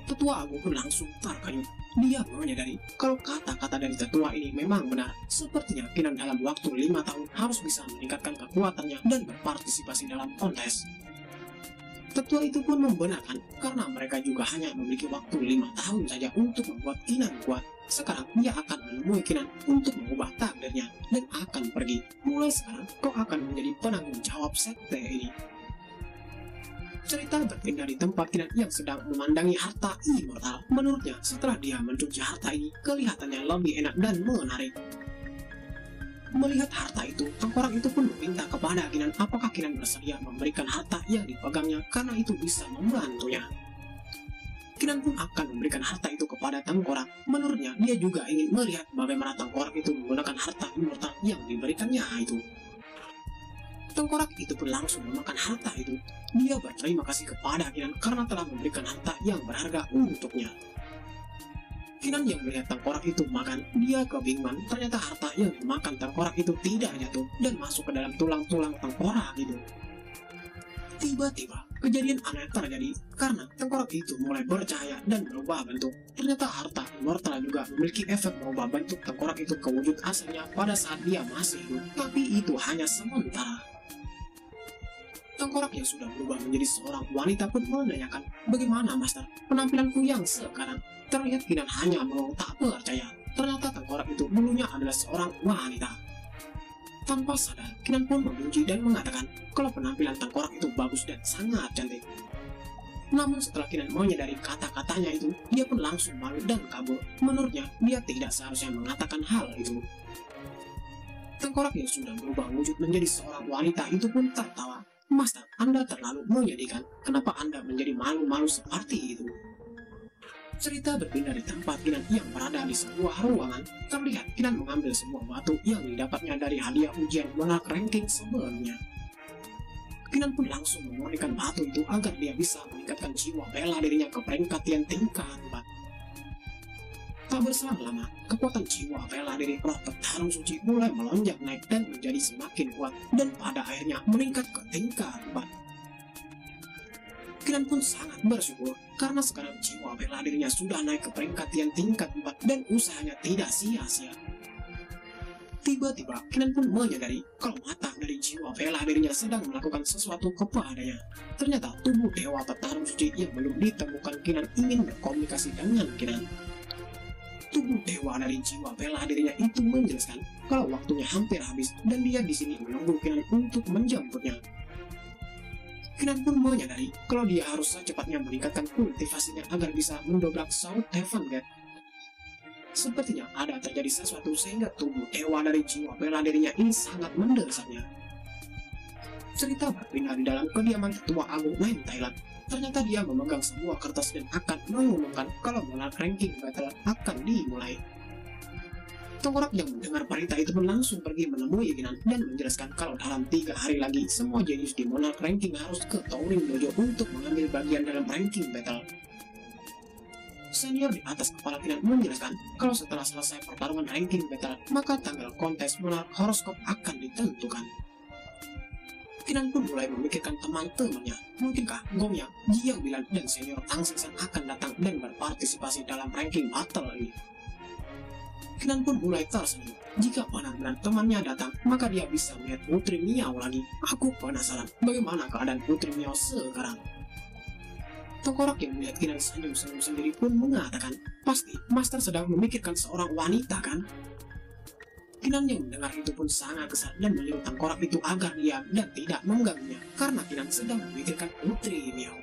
A: Tetua Agung pun langsung terkejut. Dia menyadari kalau kata-kata dari tetua ini memang benar. Sepertinya Kinan dalam waktu 5 tahun harus bisa meningkatkan kekuatannya dan berpartisipasi dalam kontes. Tetua itu pun membenarkan karena mereka juga hanya memiliki waktu 5 tahun saja untuk membuat Kinan kuat. Sekarang dia akan menemui Kinan untuk mengubah takdirnya dan akan pergi. Mulai sekarang kau akan menjadi penanggung jawab sekte ini. Cerita berpindah di tempat Kinan yang sedang memandangi harta immortal. Menurutnya setelah dia mencuci harta ini kelihatannya lebih enak dan menarik. Melihat harta itu, tengkorak itu pun meminta kepada Kinan apakah Kinan bersedia memberikan harta yang dipegangnya karena itu bisa membantunya. Kinan pun akan memberikan harta itu kepada tengkorak. Menurutnya, dia juga ingin melihat bagaimana tengkorak itu menggunakan harta immortal yang diberikannya itu. Tengkorak itu pun langsung memakan harta itu. Dia berterima kasih kepada Kinan karena telah memberikan harta yang berharga untuknya. Kinan yang melihat tengkorak itu makan, dia kebingungan. Ternyata harta yang dimakan tengkorak itu tidak jatuh dan masuk ke dalam tulang-tulang tengkorak itu. Tiba-tiba, kejadian aneh terjadi karena tengkorak itu mulai bercahaya dan berubah bentuk. Ternyata harta immortal juga memiliki efek merubah bentuk tengkorak itu ke wujud aslinya pada saat dia masih hidup, tapi itu hanya sementara. Tengkorak yang sudah berubah menjadi seorang wanita pun menanyakan, bagaimana Master, penampilanku yang sekarang? Terlihat Kinan hanya bengong tak percaya. Ternyata tengkorak itu dulunya adalah seorang wanita. Tanpa sadar, Kinan pun memuji dan mengatakan kalau penampilan tengkorak itu bagus dan sangat cantik. Namun setelah Kinan menyadari kata-katanya itu, dia pun langsung malu dan kabur. Menurutnya, dia tidak seharusnya mengatakan hal itu. Tengkorak yang sudah berubah wujud menjadi seorang wanita itu pun tertawa. Master, Anda terlalu menyedihkan. Kenapa Anda menjadi malu-malu seperti itu? Cerita berpindah di tempat Kinan yang berada di sebuah ruangan. Terlihat Kinan mengambil sebuah batu yang didapatnya dari hadiah ujian monark ranking sebelumnya. Kinan pun langsung memurnikan batu itu agar dia bisa meningkatkan jiwa bela dirinya ke peringkat yang tingkat 4. Tak berselang lama, kekuatan jiwa bela diri roh petarung suci mulai melonjak naik dan menjadi semakin kuat dan pada akhirnya meningkat ke tingkat 4. Kinan pun sangat bersyukur karena sekarang jiwa bela dirinya sudah naik ke peringkat yang tingkat 4 dan usahanya tidak sia-sia. Tiba-tiba Kinan pun menyadari kalau mata dari jiwa bela dirinya sedang melakukan sesuatu kepadanya. Ternyata tubuh dewa petarung suci yang belum ditemukan Kinan ingin berkomunikasi dengan Kinan. Tubuh dewa dari jiwa bela dirinya itu menjelaskan kalau waktunya hampir habis dan dia di sini menunggu Kinan untuk menjemputnya. Kinan pun menyadari kalau dia harus secepatnya meningkatkan kultivasinya agar bisa mendobrak South Heaven Gate. Sepertinya ada terjadi sesuatu sehingga tubuh dewa dari jiwa bela dirinya ini sangat mendesaknya. Cerita berpindah di dalam kediaman Tetua Agung Nine Thailand. Ternyata dia memegang sebuah kertas dan akan mengumumkan kalau Monarch Ranking Battle akan dimulai. Tengkorak yang mendengar berita itu pun langsung pergi menemui Kinan dan menjelaskan kalau dalam 3 hari lagi semua jenius di Monarch Ranking harus ke Touring Dojo untuk mengambil bagian dalam Ranking Battle. Senior di atas kepala Kinan menjelaskan kalau setelah selesai pertarungan Ranking Battle maka tanggal kontes Monarch Horoscope akan ditentukan. Kinan pun mulai memikirkan teman-temannya. Mungkinkah Gong Yang, Jiang Bilan, dan senior Tang Xingsan akan datang dan berpartisipasi dalam ranking battle ini? Kinan pun mulai tersenyum. Jika benar-benar temannya datang, maka dia bisa melihat Putri Miao lagi. Aku penasaran bagaimana keadaan Putri Miao sekarang. Tengkorak yang melihat Kinan senyum-senyum sendiri pun mengatakan, pasti Master sedang memikirkan seorang wanita kan? Kinan yang mendengar itu pun sangat kesal dan menyuruh tengkorak itu agar diam dan tidak mengganggunya karena Kinan sedang memikirkan Putri Miao.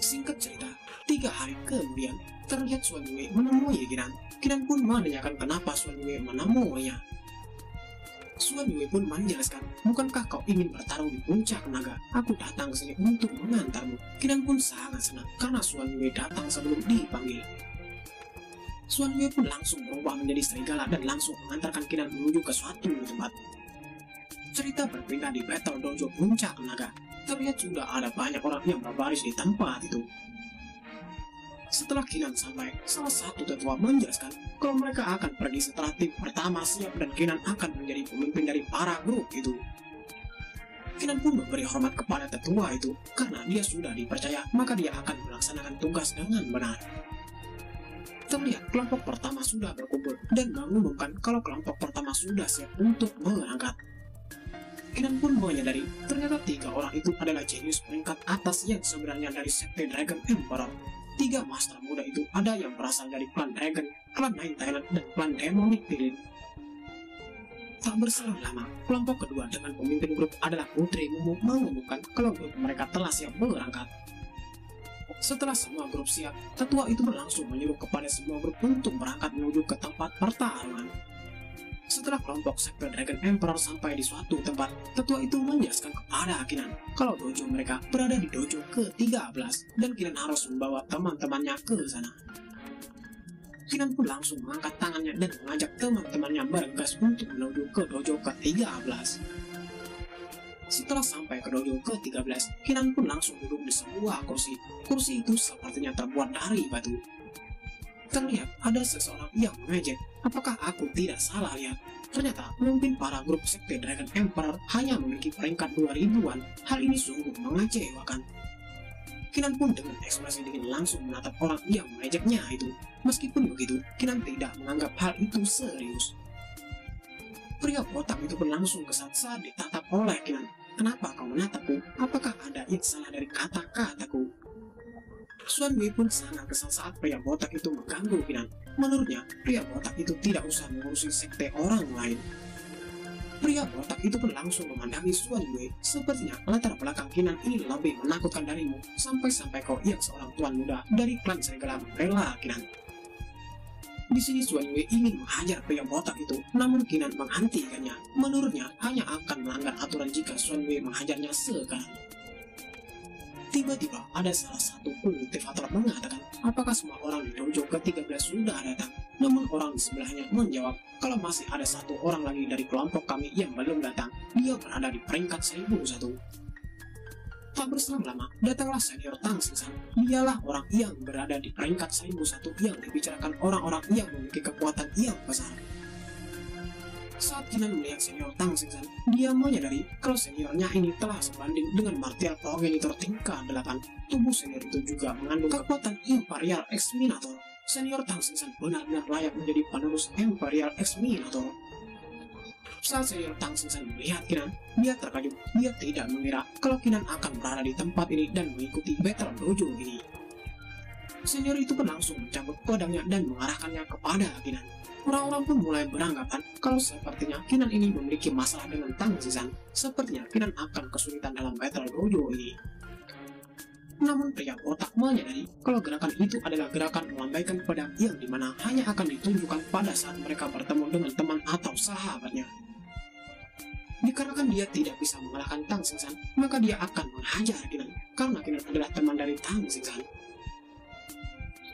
A: Singkat cerita, 3 hari kemudian terlihat Xuan Yue menemui Kinan. Kinan pun menanyakan kenapa Xuan Yue menemuinya. Xuan Yue pun menjelaskan, bukankah kau ingin bertarung di puncak naga? Aku datang ke sini untuk mengantarmu. Kinan pun sangat senang karena Xuan Yue datang sebelum dipanggil. Xuan Yue pun langsung berubah menjadi serigala dan langsung mengantarkan Kinan menuju ke suatu tempat. Cerita berpindah di Battle Dojo Puncak Naga. Terlihat sudah ada banyak orang yang berbaris di tempat itu. Setelah Kinan sampai, salah satu tetua menjelaskan kalau mereka akan pergi setelah tim pertama siap dan Kinan akan menjadi pemimpin dari para grup itu. Kinan pun memberi hormat kepada tetua itu karena dia sudah dipercaya, maka dia akan melaksanakan tugas dengan benar. Terlihat kelompok pertama sudah berkumpul dan mengumumkan kalau kelompok pertama sudah siap untuk berangkat. Kinan pun menyadari ternyata 3 orang itu adalah jenius peringkat atas yang sebenarnya dari sekte Dragon Emperor. 3 master muda itu ada yang berasal dari klan Dragon, klan Nine Thailand, dan klan Demonic Pilin. Tak berselang lama, kelompok kedua dengan pemimpin grup adalah Putri Mumu mengumumkan kalau grup mereka telah siap berangkat. Setelah semua grup siap, tetua itu berlangsung menyuruh kepada semua grup untuk berangkat menuju ke tempat pertarungan. Setelah kelompok sekte Dragon Emperor sampai di suatu tempat, tetua itu menjelaskan kepada Kinan kalau dojo mereka berada di dojo ke-13 dan Kinan harus membawa teman-temannya ke sana. Kinan pun langsung mengangkat tangannya dan mengajak teman-temannya bergegas untuk menuju ke dojo ke-13. Setelah sampai ke dojo ke-13, Kinan pun langsung duduk di sebuah kursi. Kursi itu sepertinya terbuat dari batu. Terlihat ada seseorang yang mengejek, apakah aku tidak salah lihat? Ternyata mungkin para grup sekte Dragon Emperor hanya memiliki peringkat 2000-an. Hal ini sungguh mengecewakan. Kinan pun dengan ekspresi dingin langsung menatap orang yang mengejeknya itu. Meskipun begitu, Kinan tidak menganggap hal itu serius. Pria botak itu pun langsung kesal saat ditatap oleh Kinan. Kenapa kau menatapku? Apakah ada yang salah dari kata-kataku? Xuan Yue pun sangat kesal saat pria botak itu mengganggu Kinan. Menurutnya, pria botak itu tidak usah mengurusi sekte orang lain. Pria botak itu pun langsung memandangi Xuan Yue. Sepertinya latar belakang Kinan ini lebih menakutkan darimu. Sampai-sampai kau yang seorang tuan muda dari klan serigala membela Kinan. Di sini Xuan Yue ingin menghajar pria botak itu, namun Kinan menghentikannya. Menurutnya hanya akan melanggar aturan jika Xuan Yue menghajarnya sekarang. Tiba-tiba ada salah satu kultivator mengatakan, apakah semua orang di dojo ke-13 sudah datang? Namun orang di sebelahnya menjawab, kalau masih ada 1 orang lagi dari kelompok kami yang belum datang, dia berada di peringkat 1001. Tak berselang lama, datanglah senior Tang Xingsan. Dialah orang yang berada di peringkat 1001 yang dibicarakan orang-orang yang memiliki kekuatan yang besar. Saat Kinan melihat senior Tang Xingsan, dia menyadari kalau seniornya ini telah sebanding dengan martial progenitor tingkat 8. Tubuh senior itu juga mengandung kekuatan Imperial Exterminator. Senior Tang Xingsan benar-benar layak menjadi penerus Imperial Exterminator. Saat senior Tang Xingsan melihat Kinan, dia terkejut. Dia tidak mengira kalau Kinan akan berada di tempat ini dan mengikuti battle dojo ini. Senior itu pun langsung mencabut pedangnya dan mengarahkannya kepada Kinan. Orang-orang pun mulai beranggapan kalau sepertinya Kinan ini memiliki masalah dengan Tang Xingsan. Sepertinya Kinan akan kesulitan dalam battle dojo ini. Namun pria botak menyadari kalau gerakan itu adalah gerakan melambaikan pedang yang dimana hanya akan ditunjukkan pada saat mereka bertemu dengan teman atau sahabatnya. Dikarenakan dia tidak bisa mengalahkan Tang Xingsan, maka dia akan menghajar Kinan karena Kinan adalah teman dari Tang Xingsan.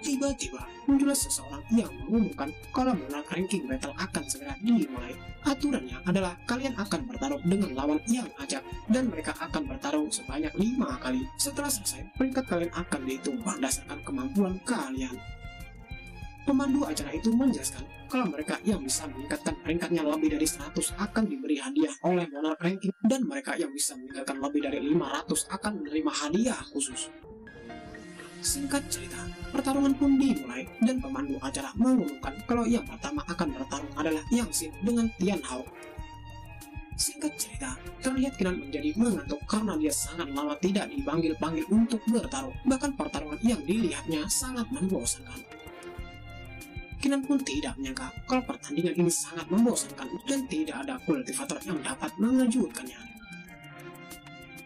A: Tiba-tiba muncullah seseorang yang mengumumkan kalau Monarch ranking battle akan segera dimulai. Aturannya adalah kalian akan bertarung dengan lawan yang acak dan mereka akan bertarung sebanyak 5 kali. Setelah selesai, peringkat kalian akan dihitung berdasarkan kemampuan kalian. Pemandu acara itu menjelaskan kalau mereka yang bisa meningkatkan peringkatnya lebih dari 100 akan diberi hadiah oleh Monarch ranking dan mereka yang bisa meningkatkan lebih dari 500 akan menerima hadiah khusus. Singkat cerita, pertarungan pun dimulai dan pemandu acara mengumumkan kalau yang pertama akan bertarung adalah Yang Xin dengan Tian Hao. Singkat cerita, terlihat Kinan menjadi mengantuk karena dia sangat lama tidak dipanggil-panggil untuk bertarung. Bahkan pertarungan yang dilihatnya sangat membosankan. Kinan pun tidak menyangka kalau pertandingan ini sangat membosankan dan tidak ada kultivator yang dapat mengejutkannya.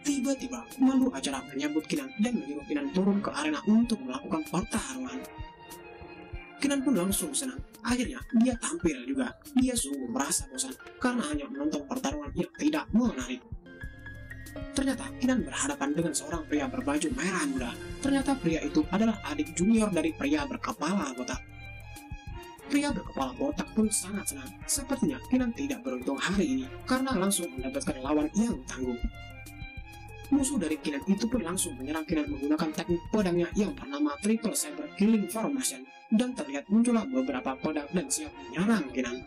A: Tiba-tiba, pemandu acara menyambut Kinan dan menyuruh Kinan turun ke arena untuk melakukan pertarungan. Kinan pun langsung senang. Akhirnya, dia tampil juga. Dia sungguh merasa bosan karena hanya menonton pertarungan yang tidak menarik. Ternyata, Kinan berhadapan dengan seorang pria berbaju merah muda. Ternyata pria itu adalah adik junior dari pria berkepala botak. Pria berkepala botak pun sangat senang. Sepertinya Kinan tidak beruntung hari ini karena langsung mendapatkan lawan yang tangguh. Musuh dari Kinan itu pun langsung menyerang Kinan menggunakan teknik pedangnya yang bernama Triple Saber Killing Formation dan terlihat muncullah beberapa pedang dan siap menyerang Kinan.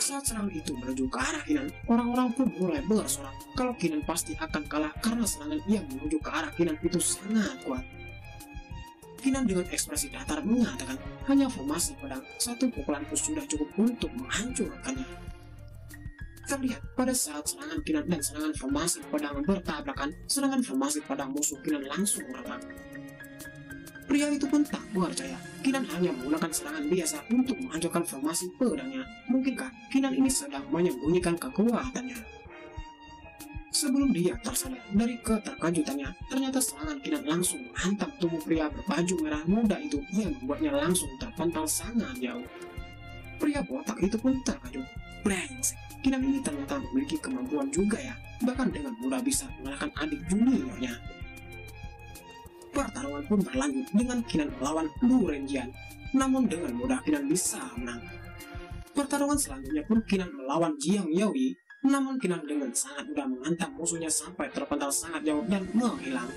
A: Saat serangan itu menuju ke arah Kinan, orang-orang pun mulai bersorak kalau Kinan pasti akan kalah karena serangan yang menuju ke arah Kinan itu sangat kuat. Kinan dengan ekspresi datar mengatakan hanya formasi pedang, satu pukulanku sudah cukup untuk menghancurkannya. Terlihat pada saat serangan Kinan dan serangan formasi pedang bertabrakan, serangan formasi pedang musuh Kinan langsung retak. Pria itu pun tak percaya, Kinan hanya menggunakan serangan biasa untuk menghancurkan formasi pedangnya. Mungkinkah Kinan ini sedang menyembunyikan kekuatannya? Sebelum dia tersadar dari keterkejutannya, ternyata serangan Kinan langsung menghantam tubuh pria berbaju merah muda itu yang membuatnya langsung terpental sangat jauh. Pria botak itu pun terkejut. Brengsek, Kinan ini ternyata memiliki kemampuan juga ya, bahkan dengan mudah bisa mengalahkan adik juniornya. Pertarungan pun berlanjut dengan Kinan melawan Lu Renjian, namun dengan mudah Kinan bisa menang. Pertarungan selanjutnya pun Kinan melawan Jiang Yaoi, namun Kinan dengan sangat mudah menghantam musuhnya sampai terpental sangat jauh dan menghilang.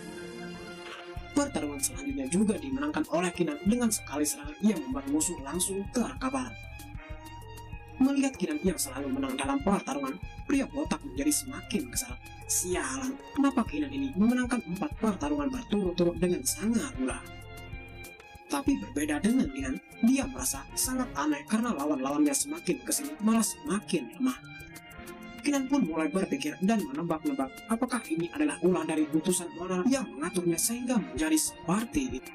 A: Pertarungan selanjutnya juga dimenangkan oleh Kinan dengan sekali serangan yang membuat musuh langsung terkapar. Melihat Kinan yang selalu menang dalam pertarungan, pria botak menjadi semakin kesal. Sialan, kenapa Kinan ini memenangkan 4 pertarungan berturut-turut dengan sangat mudah? Tapi berbeda dengan Kinan, dia merasa sangat aneh karena lawan-lawannya semakin kesini malah semakin lemah. Kinan pun mulai berpikir dan menebak-nebak apakah ini adalah ulah dari utusan Monarch yang mengaturnya sehingga menjadi seperti itu.